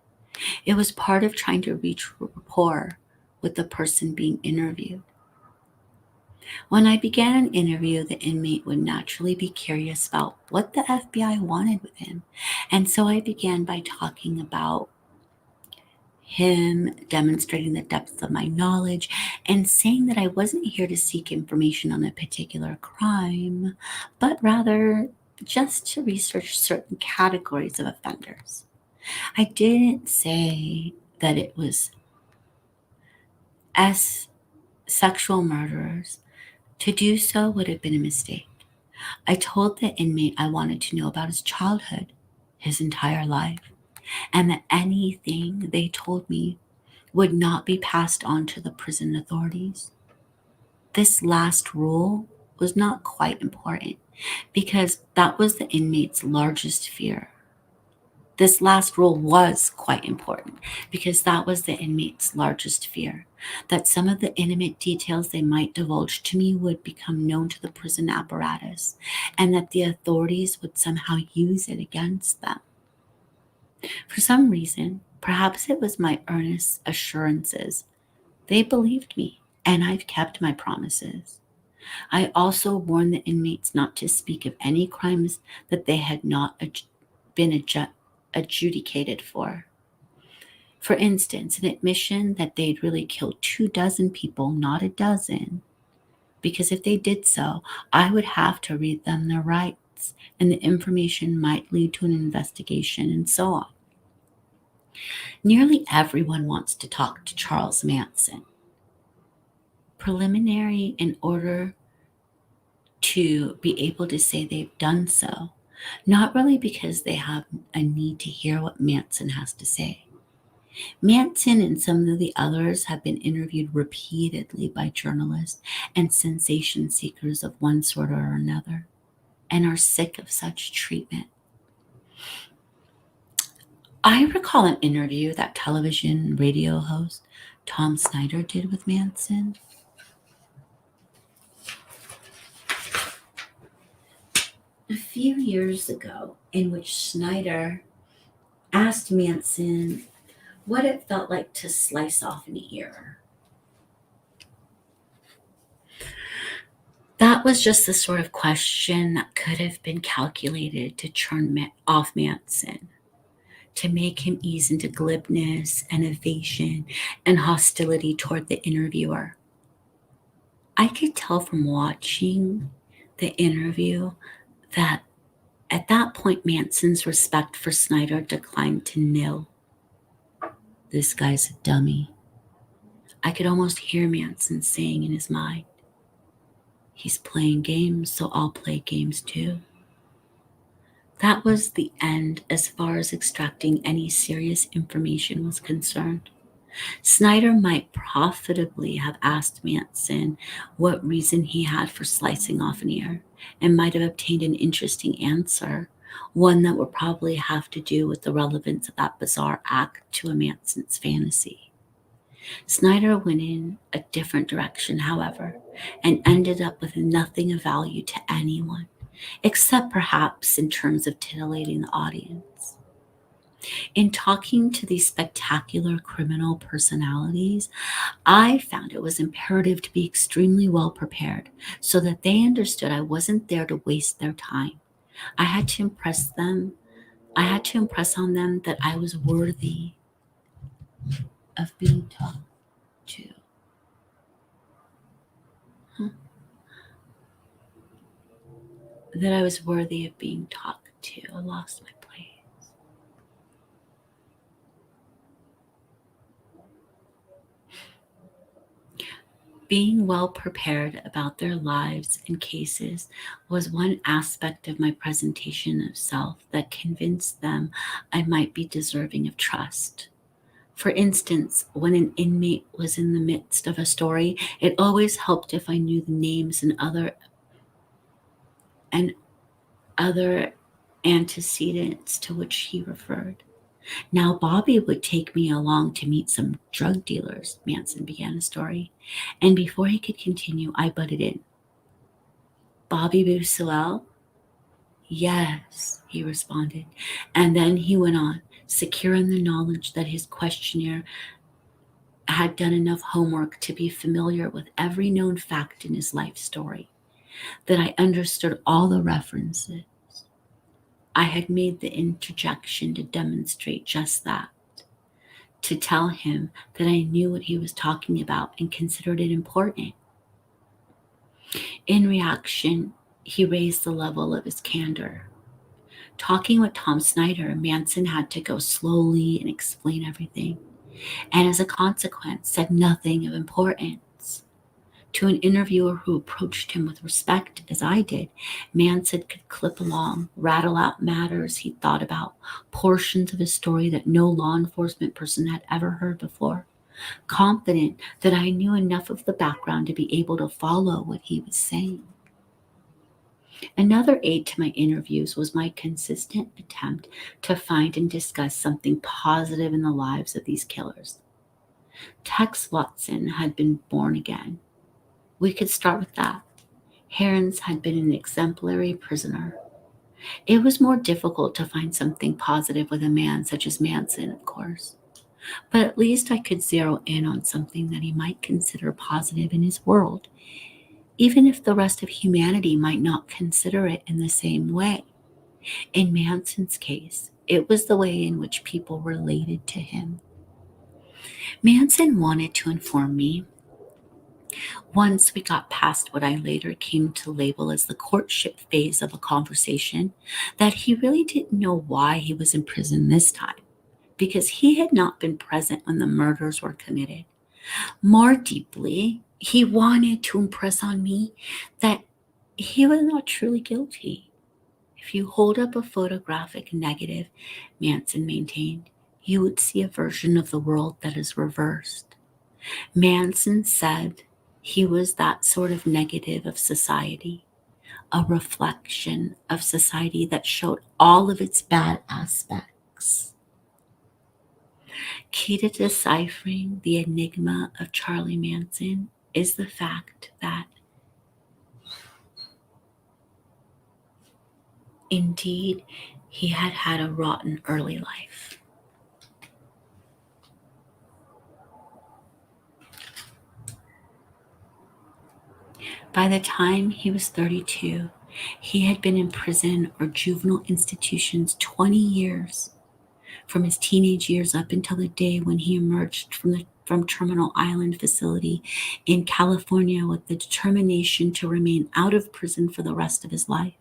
It was part of trying to reach rapport with the person being interviewed. When I began an interview, the inmate would naturally be curious about what the FBI wanted with him. And so I began by talking about him, demonstrating the depth of my knowledge, and saying that I wasn't here to seek information on a particular crime, but rather just to research certain categories of offenders. I didn't say that it was as sexual murderers. To do so would have been a mistake. I told the inmate I wanted to know about his childhood, his entire life, and that anything they told me would not be passed on to the prison authorities. This last rule was not quite important because that was the inmate's largest fear. This last rule was quite important because that was the inmate's largest fear, that some of the intimate details they might divulge to me would become known to the prison apparatus, and that the authorities would somehow use it against them. For some reason, perhaps it was my earnest assurances, they believed me, and I've kept my promises. I also warned the inmates not to speak of any crimes that they had not been adjudicated for. For instance, an admission that they'd really killed 24 people, not a dozen, because if they did so, I would have to read them their rights, and the information might lead to an investigation and so on. Nearly everyone wants to talk to Charles Manson. Preliminary in order to be able to say they've done so, not really because they have a need to hear what Manson has to say. Manson and some of the others have been interviewed repeatedly by journalists and sensation seekers of one sort or another, and are sick of such treatment. I recall an interview that television radio host Tom Snyder did with Manson. A few years ago, in which Snyder asked Manson what it felt like to slice off an ear. That was just the sort of question that could have been calculated to turn off Manson, to make him ease into glibness and evasion and hostility toward the interviewer. I could tell from watching the interview that at that point Manson's respect for Snyder declined to nil. This guy's a dummy. I could almost hear Manson saying in his mind, he's playing games, so I'll play games too. That was the end as far as extracting any serious information was concerned. Snyder might profitably have asked Manson what reason he had for slicing off an ear, and might have obtained an interesting answer, one that would probably have to do with the relevance of that bizarre act to a Manson's fantasy. Snyder went in a different direction, however, and ended up with nothing of value to anyone, except perhaps in terms of titillating the audience. In talking to these spectacular criminal personalities, I found it was imperative to be extremely well prepared so that they understood I wasn't there to waste their time. I had to impress them. I had to impress on them that I was worthy of being talked to. Huh? That I was worthy of being talked to. I lost my place. Being well prepared about their lives and cases was one aspect of my presentation of self that convinced them I might be deserving of trust. For instance, when an inmate was in the midst of a story, it always helped if I knew the names and other antecedents to which he referred. Now, Bobby would take me along to meet some drug dealers, Manson began a story. And before he could continue, I butted in. Bobby Busuel? Yes, he responded. And then he went on, secure in the knowledge that his questionnaire had done enough homework to be familiar with every known fact in his life story, that I understood all the references. I had made the interjection to demonstrate just that, to tell him that I knew what he was talking about and considered it important. In reaction, he raised the level of his candor. Talking with Tom Snyder, Manson had to go slowly and explain everything, and as a consequence, said nothing of importance. To an interviewer who approached him with respect, as I did, Manson could clip along, rattle out matters he'd thought about, portions of his story that no law enforcement person had ever heard before, confident that I knew enough of the background to be able to follow what he was saying. Another aid to my interviews was my consistent attempt to find and discuss something positive in the lives of these killers. Tex Watson had been born again. We could start with that. Herons had been an exemplary prisoner. It was more difficult to find something positive with a man such as Manson, of course. But at least I could zero in on something that he might consider positive in his world, even if the rest of humanity might not consider it in the same way. In Manson's case, it was the way in which people related to him. Manson wanted to inform me, once we got past what I later came to label as the courtship phase of a conversation, that he really didn't know why he was in prison this time, because he had not been present when the murders were committed. More deeply, he wanted to impress on me that he was not truly guilty. If you hold up a photographic negative, Manson maintained, you would see a version of the world that is reversed. Manson said he was that sort of negative of society, a reflection of society that showed all of its bad aspects. Key to deciphering the enigma of Charlie Manson is the fact that indeed he had had a rotten early life. By the time he was 32, he had been in prison or juvenile institutions 20 years, from his teenage years up until the day when he emerged from Terminal Island facility in California with the determination to remain out of prison for the rest of his life.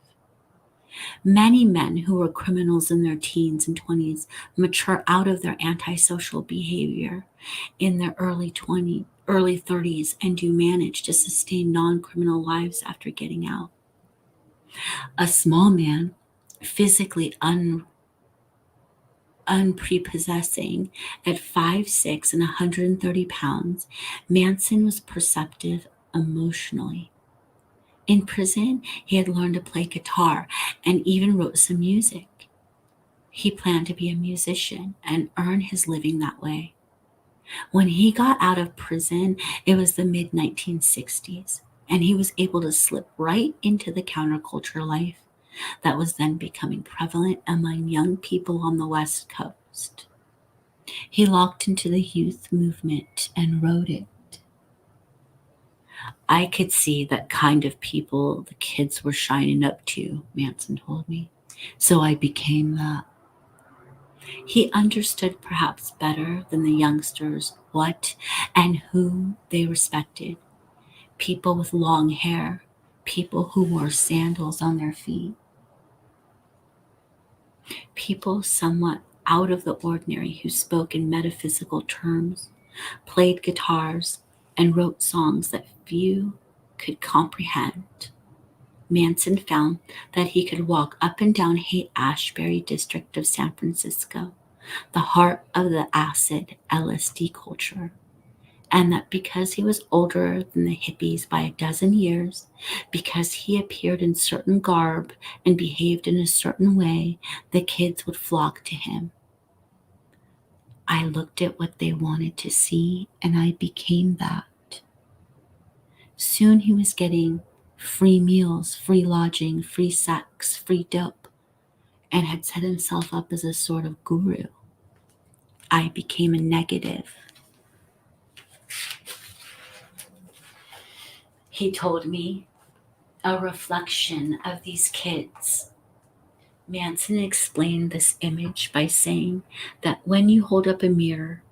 Many men who were criminals in their teens and 20s mature out of their antisocial behavior in their early 30s and do manage to sustain non-criminal lives after getting out. A small man, physically unprepossessing at 5'6" and 130 pounds, Manson was perceptive emotionally. In prison, he had learned to play guitar and even wrote some music. He planned to be a musician and earn his living that way. When he got out of prison, it was the mid-1960s, and he was able to slip right into the counterculture life that was then becoming prevalent among young people on the West Coast. He locked into the youth movement and wrote it. I could see that kind of people the kids were shining up to, Manson told me. So I became that. He understood perhaps better than the youngsters what and who they respected. People with long hair, people who wore sandals on their feet, people somewhat out of the ordinary who spoke in metaphysical terms, played guitars, and wrote songs that few could comprehend. Manson found that he could walk up and down Haight-Ashbury district of San Francisco, the heart of the acid LSD culture, and that because he was older than the hippies by a dozen years, because he appeared in certain garb and behaved in a certain way, the kids would flock to him. I looked at what they wanted to see, and I became that. Soon he was getting free meals, free lodging, free sex, free dope, and had set himself up as a sort of guru. I became a negative. He told me, a reflection of these kids. Manson explained this image by saying that when you hold up a mirror,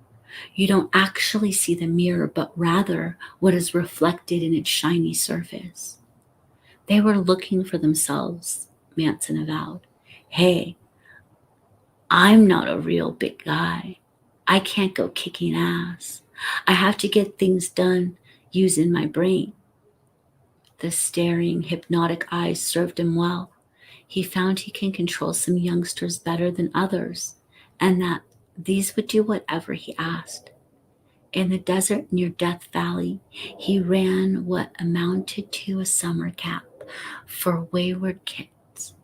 you don't actually see the mirror, but rather what is reflected in its shiny surface. They were looking for themselves, Manson avowed. Hey, I'm not a real big guy. I can't go kicking ass. I have to get things done using my brain. The staring, hypnotic eyes served him well. He found he can control some youngsters better than others, and that these would do whatever he asked. In the desert near Death Valley, he ran what amounted to a summer camp for wayward kids.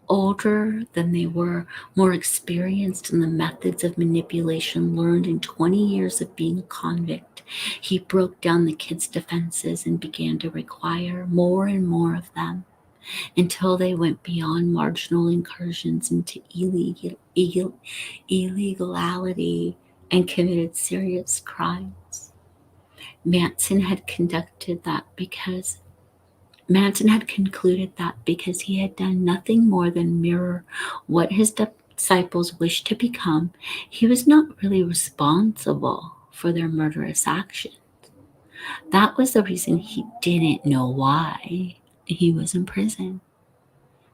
Older than they were, more experienced in the methods of manipulation learned in 20 years of being a convict, he broke down the kids' defenses and began to require more and more of them until they went beyond marginal incursions into illegality and committed serious crimes. Manson had concluded that because he had done nothing more than mirror what his disciples wished to become, he was not really responsible for their murderous actions. That was the reason he didn't know why he was in prison.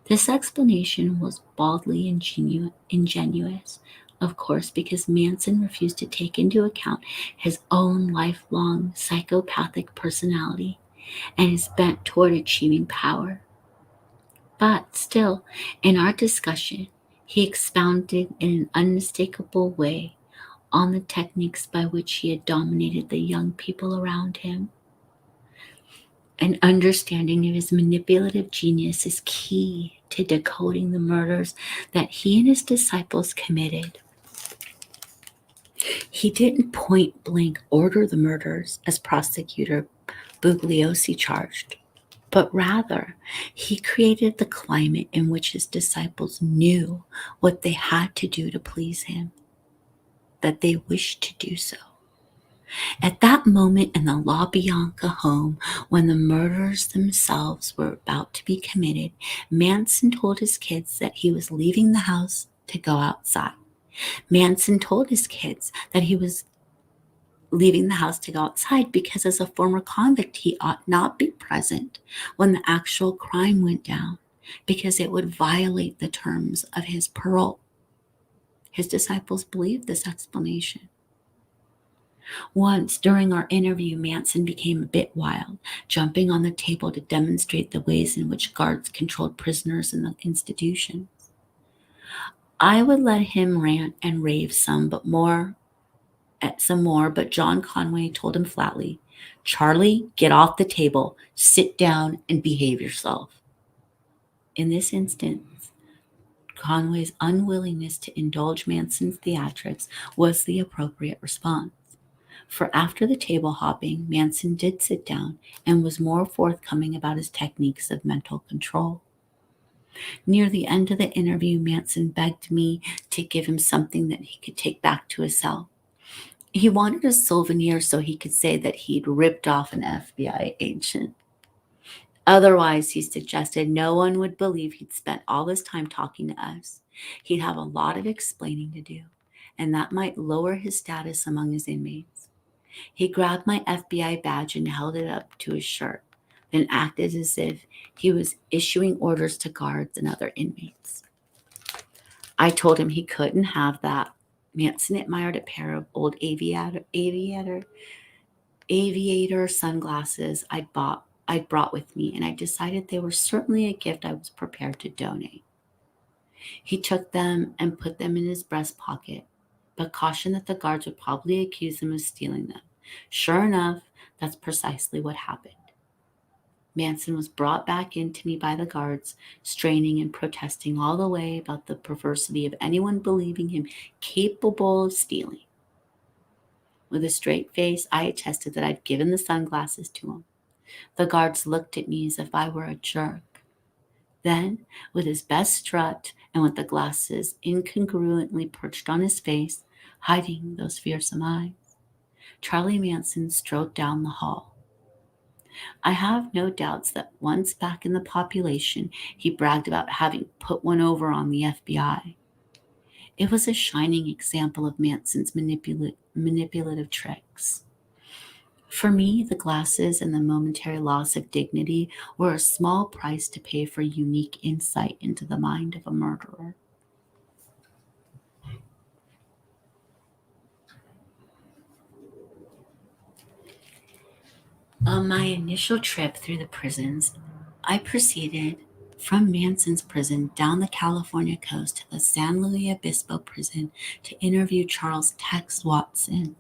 This explanation was baldly ingenuous, of course, because Manson refused to take into account his own lifelong psychopathic personality and his bent toward achieving power. But still, in our discussion, He expounded in an unmistakable way on the techniques by which he had dominated the young people around him. An understanding of his manipulative genius is key to decoding the murders that he and his disciples committed. He didn't point blank order the murders as prosecutor Bugliosi charged, but rather he created the climate in which his disciples knew what they had to do to please him, that they wished to do so. At that moment in the La Bianca home, when the murders themselves were about to be committed, Manson told his kids that he was leaving the house to go outside. Manson told his kids that he was leaving the house to go outside because, as a former convict, he ought not be present when the actual crime went down because it would violate the terms of his parole. His disciples believed this explanation. Once, during our interview, Manson became a bit wild, jumping on the table to demonstrate the ways in which guards controlled prisoners in the institution. I would let him rant and rave some more, but John Conway told him flatly, "Charlie, get off the table, sit down, and behave yourself." In this instance, Conway's unwillingness to indulge Manson's theatrics was the appropriate response. For after the table hopping, Manson did sit down and was more forthcoming about his techniques of mental control. Near the end of the interview, Manson begged me to give him something that he could take back to his cell. He wanted a souvenir so he could say that he'd ripped off an FBI agent. Otherwise, he suggested, no one would believe he'd spent all this time talking to us. He'd have a lot of explaining to do, and that might lower his status among his inmates. He grabbed my FBI badge and held it up to his shirt, then acted as if he was issuing orders to guards and other inmates. I told him he couldn't have that. Manson admired a pair of old aviator sunglasses I'd brought with me, and I decided they were certainly a gift I was prepared to donate. He took them and put them in his breast pocket, but cautioned that the guards would probably accuse him of stealing them. Sure enough, that's precisely what happened. Manson was brought back into me by the guards, straining and protesting all the way about the perversity of anyone believing him capable of stealing. With a straight face, I attested that I'd given the sunglasses to him. The guards looked at me as if I were a jerk. Then, with his best strut and with the glasses incongruently perched on his face, hiding those fearsome eyes, Charlie Manson strode down the hall. I have no doubts that once back in the population, he bragged about having put one over on the FBI. It was a shining example of Manson's manipulative tricks. For me, the glasses and the momentary loss of dignity were a small price to pay for unique insight into the mind of a murderer. On my initial trip through the prisons, I proceeded from Manson's prison down the California coast to the San Luis Obispo prison to interview Charles Tex Watson.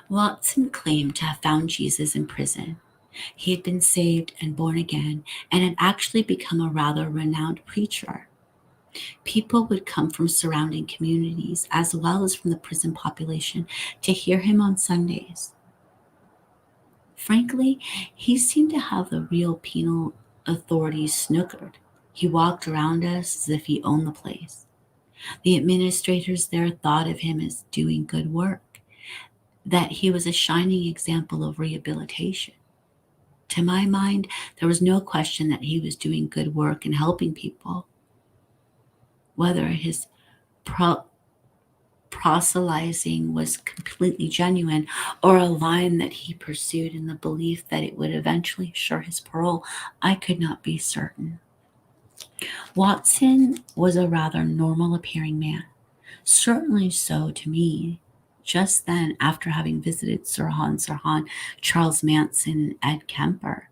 Watson claimed to have found Jesus in prison. He had been saved and born again and had actually become a rather renowned preacher. People would come from surrounding communities as well as from the prison population to hear him on Sundays. Frankly, he seemed to have the real penal authorities snookered. He walked around us as if he owned the place. The administrators there thought of him as doing good work, that he was a shining example of rehabilitation. To my mind, there was no question that he was doing good work and helping people. Whether his proselytizing was completely genuine or a line that he pursued in the belief that it would eventually assure his parole, I could not be certain. Watson was a rather normal appearing man, certainly so to me. Just then, after having visited Sirhan, Charles Manson, and Ed Kemper,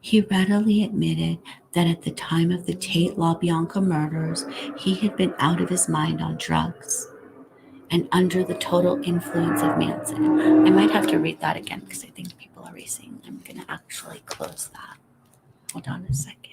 He readily admitted that at the time of the Tate LaBianca murders, he had been out of his mind on drugs and under the total influence of Manson. I might have to read that again because I think people are racing. I'm going to actually close that. Hold on a second.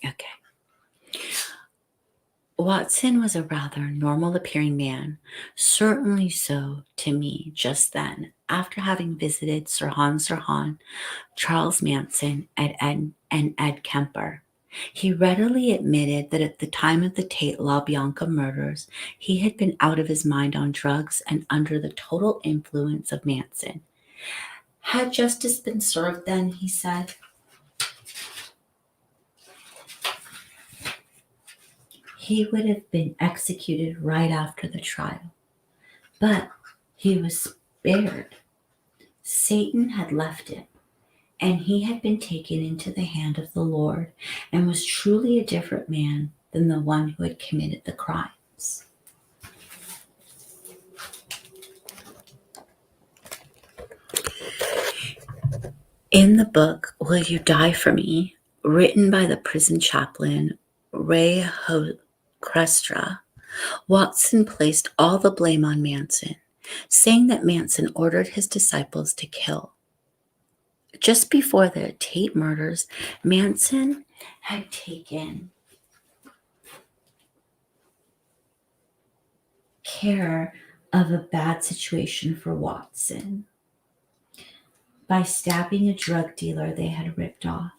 Okay. Watson was a rather normal appearing man, certainly so to me just then, after having visited Sirhan, Charles Manson, and Ed Kemper. He readily admitted that at the time of the Tate LaBianca murders, he had been out of his mind on drugs and under the total influence of Manson. Had justice been served then, he said, he would have been executed right after the trial. But he was spared. Satan had left him, and he had been taken into the hand of the Lord and was truly a different man than the one who had committed the crimes. In the book, Will You Die for Me, written by the prison chaplain Ray Crestra, Watson placed all the blame on Manson, saying that Manson ordered his disciples to kill. Just before the Tate murders, Manson had taken care of a bad situation for Watson by stabbing a drug dealer they had ripped off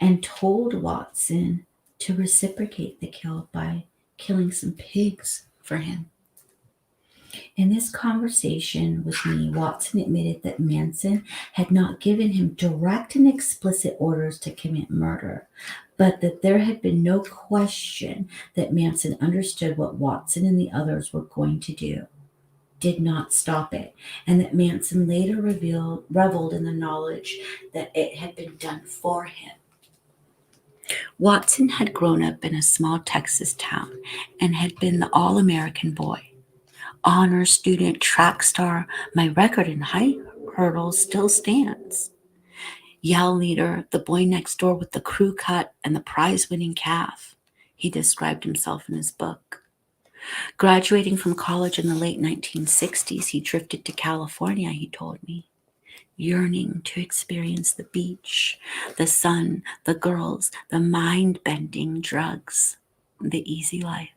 and told Watson to reciprocate the kill by killing some pigs for him. In this conversation with me, Watson admitted that Manson had not given him direct and explicit orders to commit murder, but that there had been no question that Manson understood what Watson and the others were going to do, did not stop it, and that Manson later reveled in the knowledge that it had been done for him. Watson had grown up in a small Texas town and had been the all-American boy. Honor student, track star, my record in high hurdles still stands. Yell leader, the boy next door with the crew cut and the prize-winning calf, he described himself in his book. Graduating from college in the late 1960s, he drifted to California, he told me, yearning to experience the beach, the sun, the girls, the mind-bending drugs, the easy life.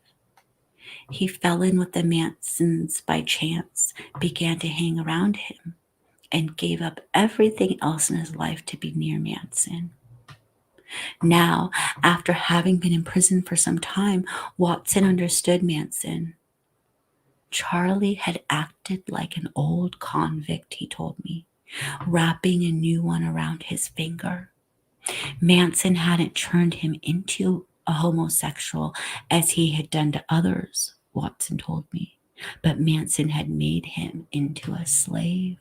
He fell in with the Mansons by chance, began to hang around him, and gave up everything else in his life to be near Manson. Now, after having been in prison for some time, Watson understood Manson. Charlie had acted like an old convict, he told me, wrapping a new one around his finger. Manson hadn't turned him into a homosexual as he had done to others, Watson told me, but Manson had made him into a slave.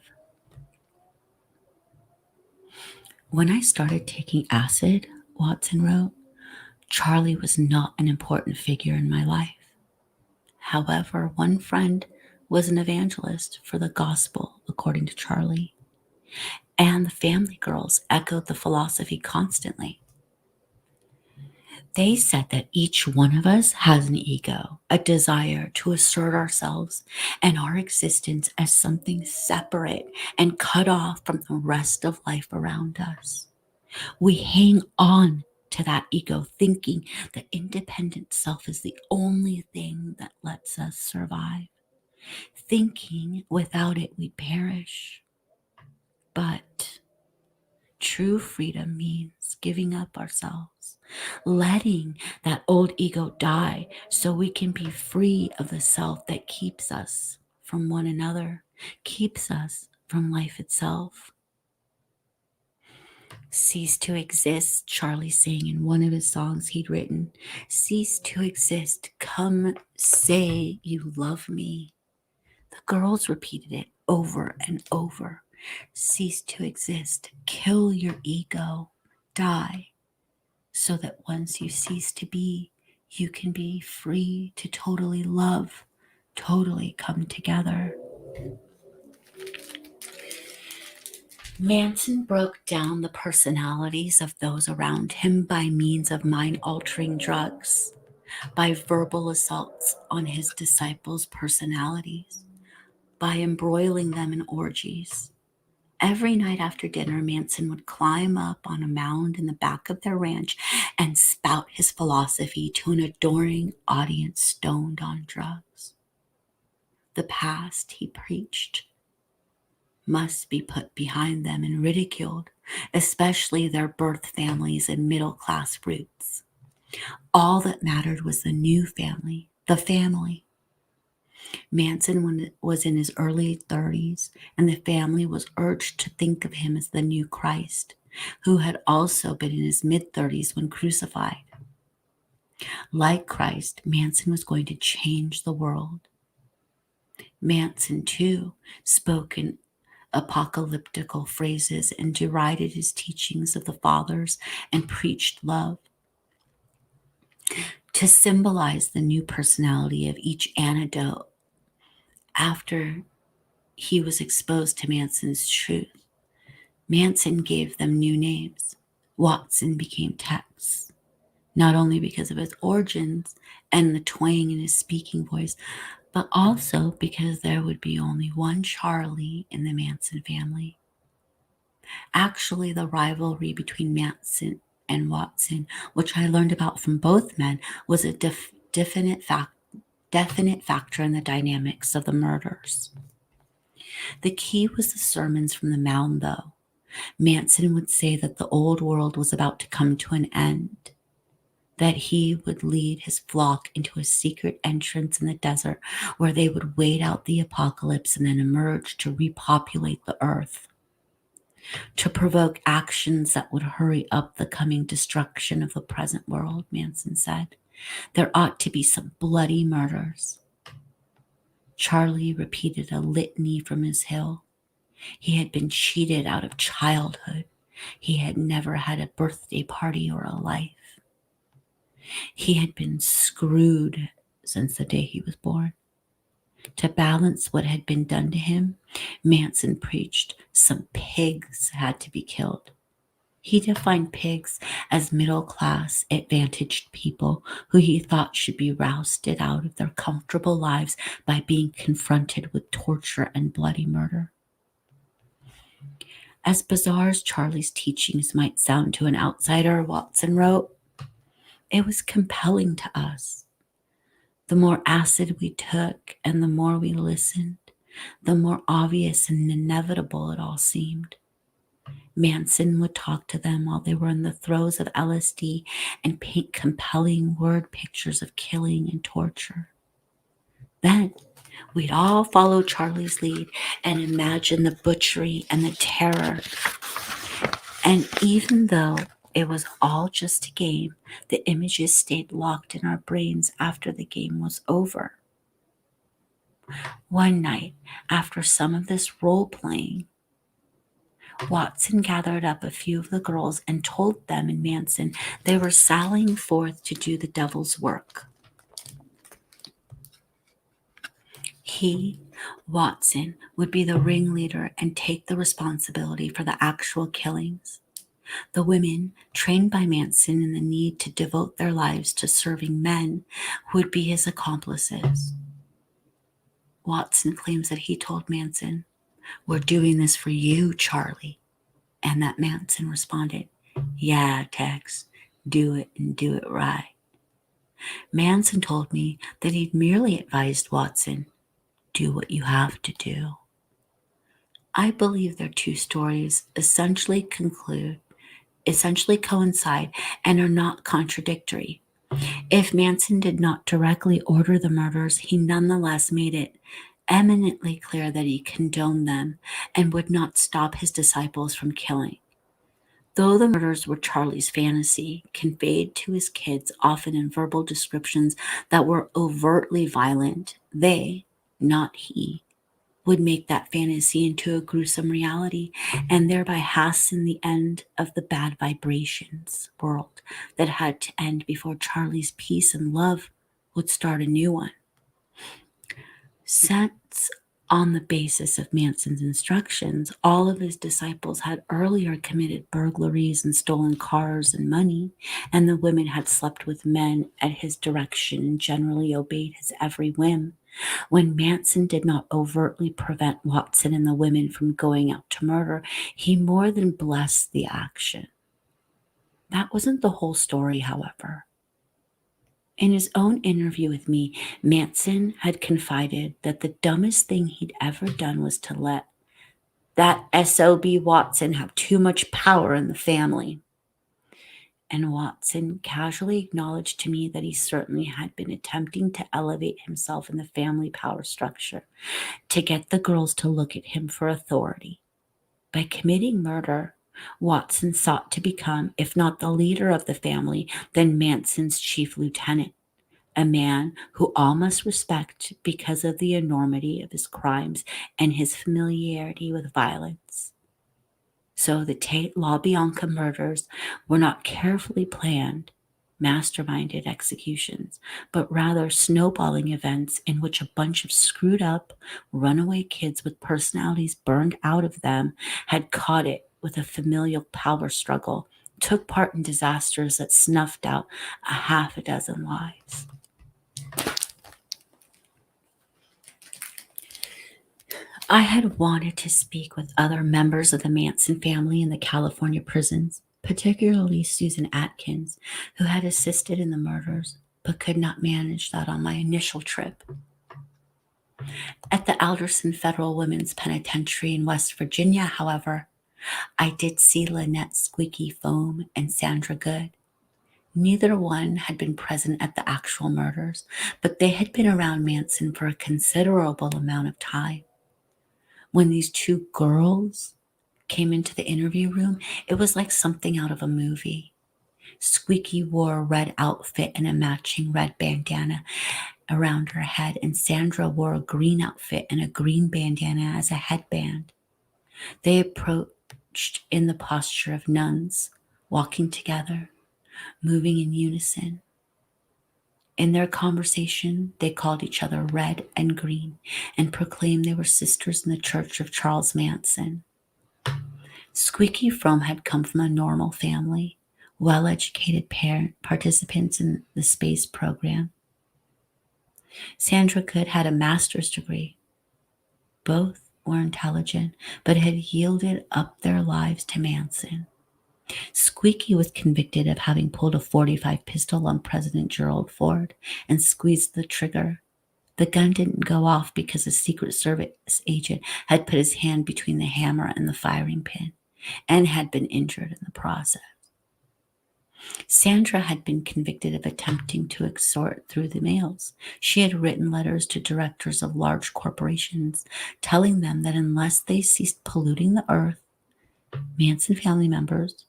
When I started taking acid, Watson wrote, Charlie was not an important figure in my life. However, one friend was an evangelist for the gospel, according to Charlie, and the family girls echoed the philosophy constantly. They said that each one of us has an ego, a desire to assert ourselves and our existence as something separate and cut off from the rest of life around us. We hang on to that ego, thinking the independent self is the only thing that lets us survive, thinking without it we'd perish. But true freedom means giving up ourselves, letting that old ego die so we can be free of the self that keeps us from one another, keeps us from life itself. Cease to exist, Charlie sang in one of his songs he'd written. Cease to exist, come say you love me. The girls repeated it over and over. Cease to exist, kill your ego, die, so that once you cease to be, you can be free to totally love, totally come together. Manson broke down the personalities of those around him by means of mind-altering drugs, by verbal assaults on his disciples' personalities, by embroiling them in orgies. Every night after dinner, Manson would climb up on a mound in the back of their ranch and spout his philosophy to an adoring audience stoned on drugs. The past, he preached, must be put behind them and ridiculed, especially their birth families and middle-class roots. All that mattered was the new family, the family. Manson was in his early 30s, and the family was urged to think of him as the new Christ, who had also been in his mid-30s when crucified. Like Christ, Manson was going to change the world. Manson, too, spoke in apocalyptical phrases and derided his teachings of the fathers and preached love. To symbolize the new personality of each antidote after he was exposed to Manson's truth, Manson gave them new names. Watson became Tex, not only because of his origins and the twang in his speaking voice, but also because there would be only one Charlie in the Manson family. Actually, the rivalry between Manson and Watson, which I learned about from both men, was a definite factor in the dynamics of the murders. The key was the sermons from the mound, though. Manson would say that the old world was about to come to an end, that he would lead his flock into a secret entrance in the desert where they would wait out the apocalypse and then emerge to repopulate the earth, to provoke actions that would hurry up the coming destruction of the present world. Manson said, there ought to be some bloody murders. Charlie repeated a litany from his hill. He had been cheated out of childhood. He had never had a birthday party or a life. He had been screwed since the day he was born. To balance what had been done to him, Manson preached some pigs had to be killed. He defined pigs as middle-class, advantaged people who he thought should be rousted out of their comfortable lives by being confronted with torture and bloody murder. As bizarre as Charlie's teachings might sound to an outsider, Watson wrote, it was compelling to us. The more acid we took and the more we listened, the more obvious and inevitable it all seemed. Manson would talk to them while they were in the throes of LSD and paint compelling word pictures of killing and torture. Then we'd all follow Charlie's lead and imagine the butchery and the terror. And even though it was all just a game, the images stayed locked in our brains after the game was over. One night, after some of this role-playing, Watson gathered up a few of the girls and told them and Manson they were sallying forth to do the devil's work. He, Watson, would be the ringleader and take the responsibility for the actual killings. The women, trained by Manson in the need to devote their lives to serving men, would be his accomplices. Watson claims that he told Manson, "We're doing this for you, Charlie." And that Manson responded, "Yeah, Tex, do it and do it right." Manson told me that he'd merely advised Watson, "Do what you have to do." I believe their two stories essentially coincide and are not contradictory. If Manson did not directly order the murders, he nonetheless made it eminently clear that he condoned them and would not stop his disciples from killing. Though the murders were Charlie's fantasy, conveyed to his kids often in verbal descriptions that were overtly violent, they, not he, would make that fantasy into a gruesome reality and thereby hasten the end of the bad vibrations world that had to end before Charlie's peace and love would start a new one. Since on the basis of Manson's instructions, all of his disciples had earlier committed burglaries and stolen cars and money, and the women had slept with men at his direction and generally obeyed his every whim. When Manson did not overtly prevent Watson and the women from going out to murder, he more than blessed the action. That wasn't the whole story, however. In his own interview with me, Manson had confided that the dumbest thing he'd ever done was to let that SOB Watson have too much power in the family. And Watson casually acknowledged to me that he certainly had been attempting to elevate himself in the family power structure to get the girls to look at him for authority. By committing murder, Watson sought to become, if not the leader of the family, then Manson's chief lieutenant, a man who all must respect because of the enormity of his crimes and his familiarity with violence. So the Tate LaBianca murders were not carefully planned, masterminded executions, but rather snowballing events in which a bunch of screwed up, runaway kids with personalities burned out of them had caught it with a familial power struggle, took part in disasters that snuffed out a half a dozen lives. I had wanted to speak with other members of the Manson family in the California prisons, particularly Susan Atkins, who had assisted in the murders, but could not manage that on my initial trip. At the Alderson Federal Women's Penitentiary in West Virginia, however, I did see Lynette Squeaky Foam and Sandra Good. Neither one had been present at the actual murders, but they had been around Manson for a considerable amount of time. When these two girls came into the interview room, it was like something out of a movie. Squeaky wore a red outfit and a matching red bandana around her head, and Sandra wore a green outfit and a green bandana as a headband. They approached in the posture of nuns, walking together, moving in unison. In their conversation, they called each other Red and Green and proclaimed they were sisters in the Church of Charles Manson. Squeaky Fromm had come from a normal family, well-educated participants in the space program. Sandra Good had a master's degree. Both were intelligent, but had yielded up their lives to Manson. Squeaky was convicted of having pulled a .45 pistol on President Gerald Ford and squeezed the trigger. The gun didn't go off because a Secret Service agent had put his hand between the hammer and the firing pin and had been injured in the process. Sandra had been convicted of attempting to extort through the mails. She had written letters to directors of large corporations, telling them that unless they ceased polluting the earth, Manson family members,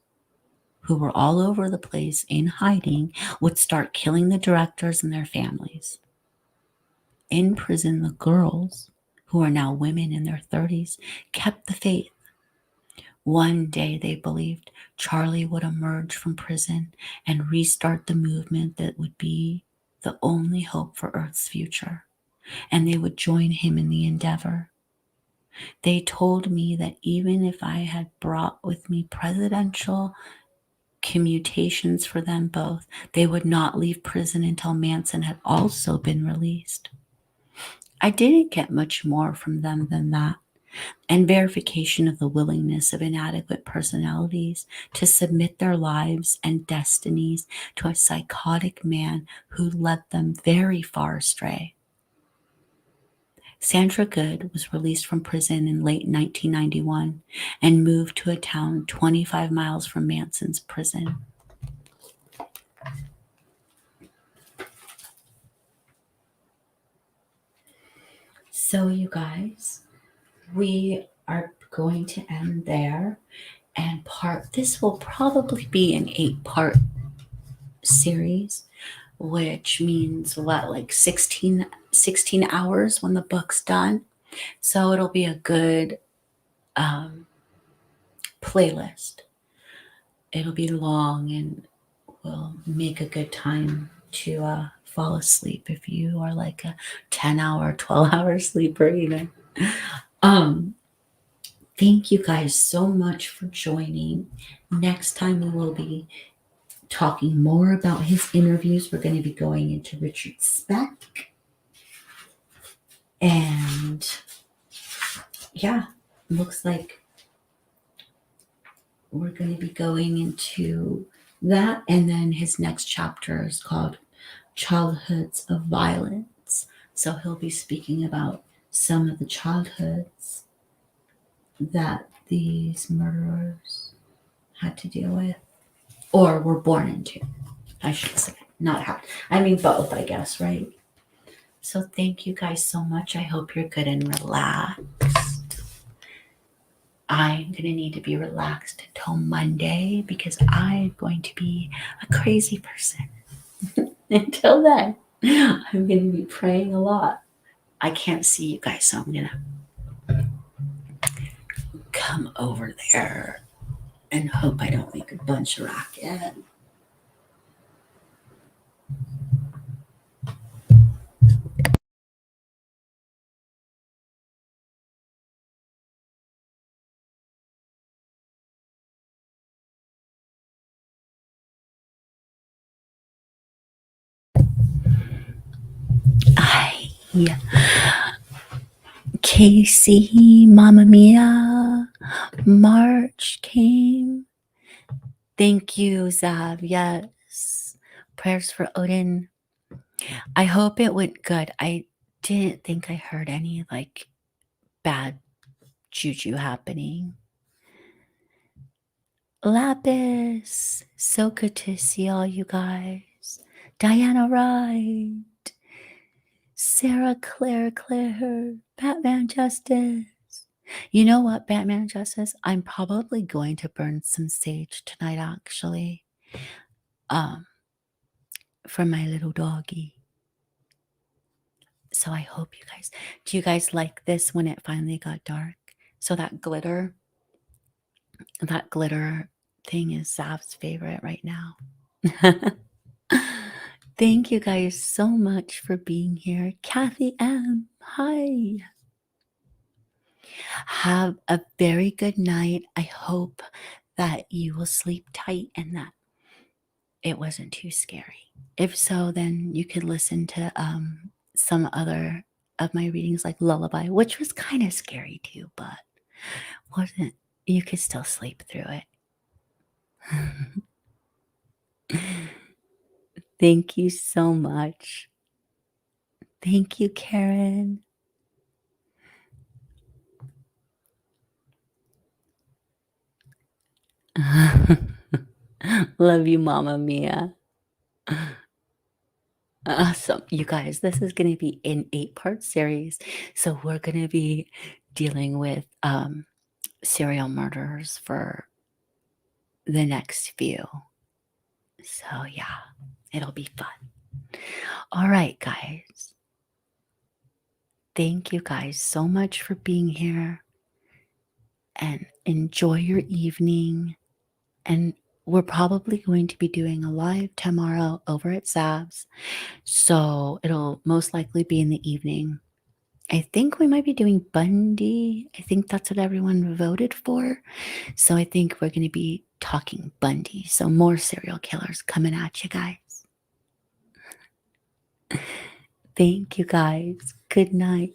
who were all over the place in hiding, would start killing the directors and their families. In prison, the girls, who are now women in their 30s, kept the faith. One day, they believed, Charlie would emerge from prison and restart the movement that would be the only hope for Earth's future, and they would join him in the endeavor. They told me that even if I had brought with me presidential commutations for them both, they would not leave prison until Manson had also been released. I didn't get much more from them than that, and verification of the willingness of inadequate personalities to submit their lives and destinies to a psychotic man who led them very far astray. Sandra Good was released from prison in late 1991 and moved to a town 25 miles from Manson's prison. So, you guys, we are going to end there. And this will probably be an 8-part series, which means what, like 16 hours when the book's done. So it'll be a good playlist. It'll be long and will make a good time to fall asleep if you are like a 10-hour, 12-hour sleeper, Thank you guys so much for joining. Next time we will be talking more about his interviews. We're going to be going into Richard Speck. And yeah, looks like we're going to be going into that. And then his next chapter is called Childhoods of Violence. So he'll be speaking about some of the childhoods that these murderers had to deal with or were born into, I should say. Not how, I mean both, I guess, right? So thank you guys so much. I hope you're good and relaxed. I'm going to need to be relaxed until Monday because I'm going to be a crazy person. Until then, I'm going to be praying a lot. I can't see you guys, so I'm going to come over there and hope I don't make a bunch of racket. Yeah. Casey, Mamma Mia, March came. Thank you, Zav. Yes. Prayers for Odin. I hope it went good. I didn't think I heard any like bad juju happening. Lapis. So good to see all you guys. Diana Wright. Sarah Claire, Batman Justice. You know what, Batman Justice? I'm probably going to burn some sage tonight, actually. For my little doggy. So I hope you guys, do you guys like this when it finally got dark? So that glitter thing is Zav's favorite right now. Thank you guys so much for being here. Kathy M, hi. Have a very good night. I hope that you will sleep tight and that it wasn't too scary. If so, then you could listen to some other of my readings like Lullaby, which was kind of scary too, but wasn't, you could still sleep through it. Thank you so much. Thank you, Karen. Love you, Mama Mia. Awesome. You guys, this is going to be an 8-part series. So we're going to be dealing with serial murderers for the next few. So yeah, it'll be fun. All right, guys. Thank you guys so much for being here and enjoy your evening. And we're probably going to be doing a live tomorrow over at Zav's. So it'll most likely be in the evening. I think we might be doing Bundy. I think that's what everyone voted for. So I think we're going to be talking Bundy. So more serial killers coming at you guys. Thank you guys. Good night.